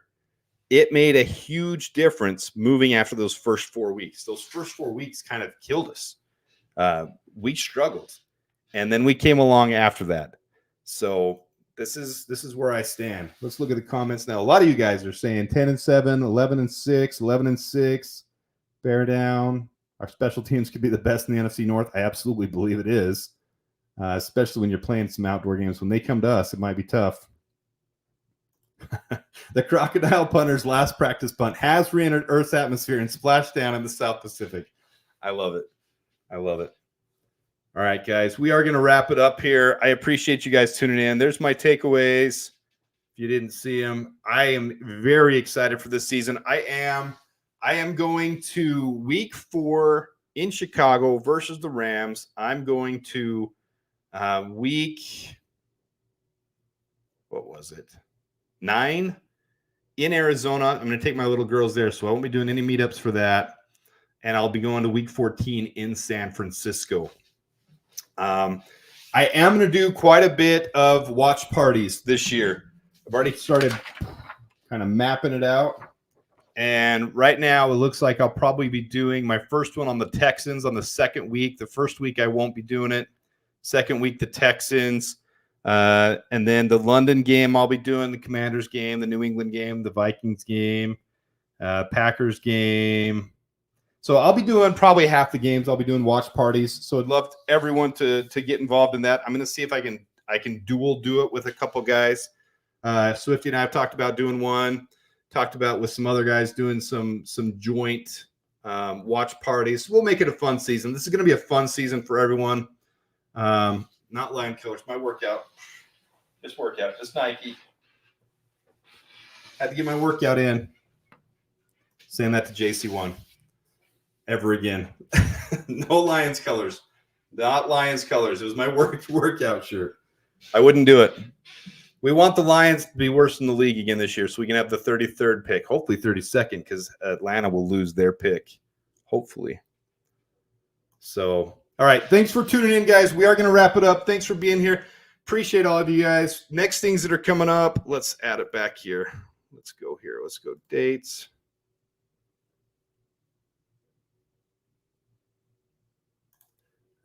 It made a huge difference moving after those first 4 weeks. Those first 4 weeks kind of killed us. We struggled, and then we came along after that. So this is where I stand. Let's look at the comments now. A lot of you guys are saying 10-7, 11-6, 11-6. Bear down. Our special teams could be the best in the NFC North. I absolutely believe it is, especially when you're playing some outdoor games. When they come to us, it might be tough. The crocodile punter's last practice punt has re-entered Earth's atmosphere and splashed down in the South Pacific. I love it. I love it. All right, guys, we are going to wrap it up here. I appreciate you guys tuning in. There's my takeaways. If you didn't see them, I am very excited for this season. I am going to week 4 in Chicago versus the Rams. I'm going to week, what was it? 9 in Arizona. I'm going to take my little girls there, so I won't be doing any meetups for that. And I'll be going to week 14 in San Francisco. I am going to do quite a bit of watch parties this year. I've already started kind of mapping it out. And right now it looks like I'll probably be doing my first one on the Texans on the second week. The first week I won't be doing it. Second week, the Texans. And then the London game, I'll be doing the Commanders game, the New England game, the Vikings game, Packers game. So I'll be doing probably half the games. I'll be doing watch parties. So I'd love everyone to get involved in that. I'm going to see if I can dual do it with a couple guys. Swifty and I have talked about doing one. Talked about with some other guys doing some joint watch parties. We'll make it a fun season. This is going to be a fun season for everyone. Not Lion Killers. My workout. This workout. This Nike. Had to get my workout in. Saying that to JC1. Ever again. No Lions colors. Not Lions colors. It was my workout shirt. I wouldn't do it. We want the Lions to be worse in the league again this year so we can have the 33rd pick. Hopefully 32nd because Atlanta will lose their pick. Hopefully. So, all right. Thanks for tuning in, guys. We are going to wrap it up. Thanks for being here. Appreciate all of you guys. Next things that are coming up. Let's add it back here. Let's go here. Let's go dates.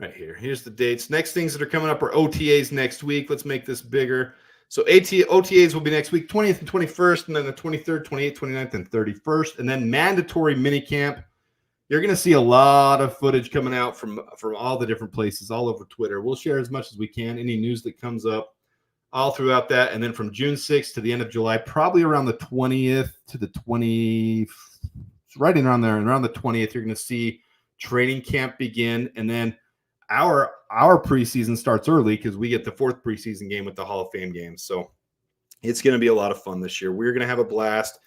Right here. Here's the dates. Next things that are coming up are OTAs next week. Let's make this bigger. So OTAs will be next week, 20th and 21st, and then the 23rd, 28th, 29th, and 31st. And then mandatory minicamp. You're going to see a lot of footage coming out from all the different places, all over Twitter. We'll share as much as we can, any news that comes up all throughout that. And then from June 6th to the end of July, probably around the 20th to the 20th, right in around there, and around the 20th, you're going to see training camp begin. And then our preseason starts early because we get the 4th preseason game with the Hall of Fame games. So it's going to be a lot of fun this year. We're going to have a blast.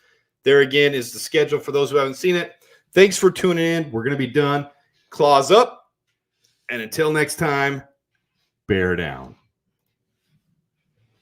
There again is the schedule for those who haven't seen it. Thanks for tuning in. We're going to be done. Claws up. And until next time, bear down.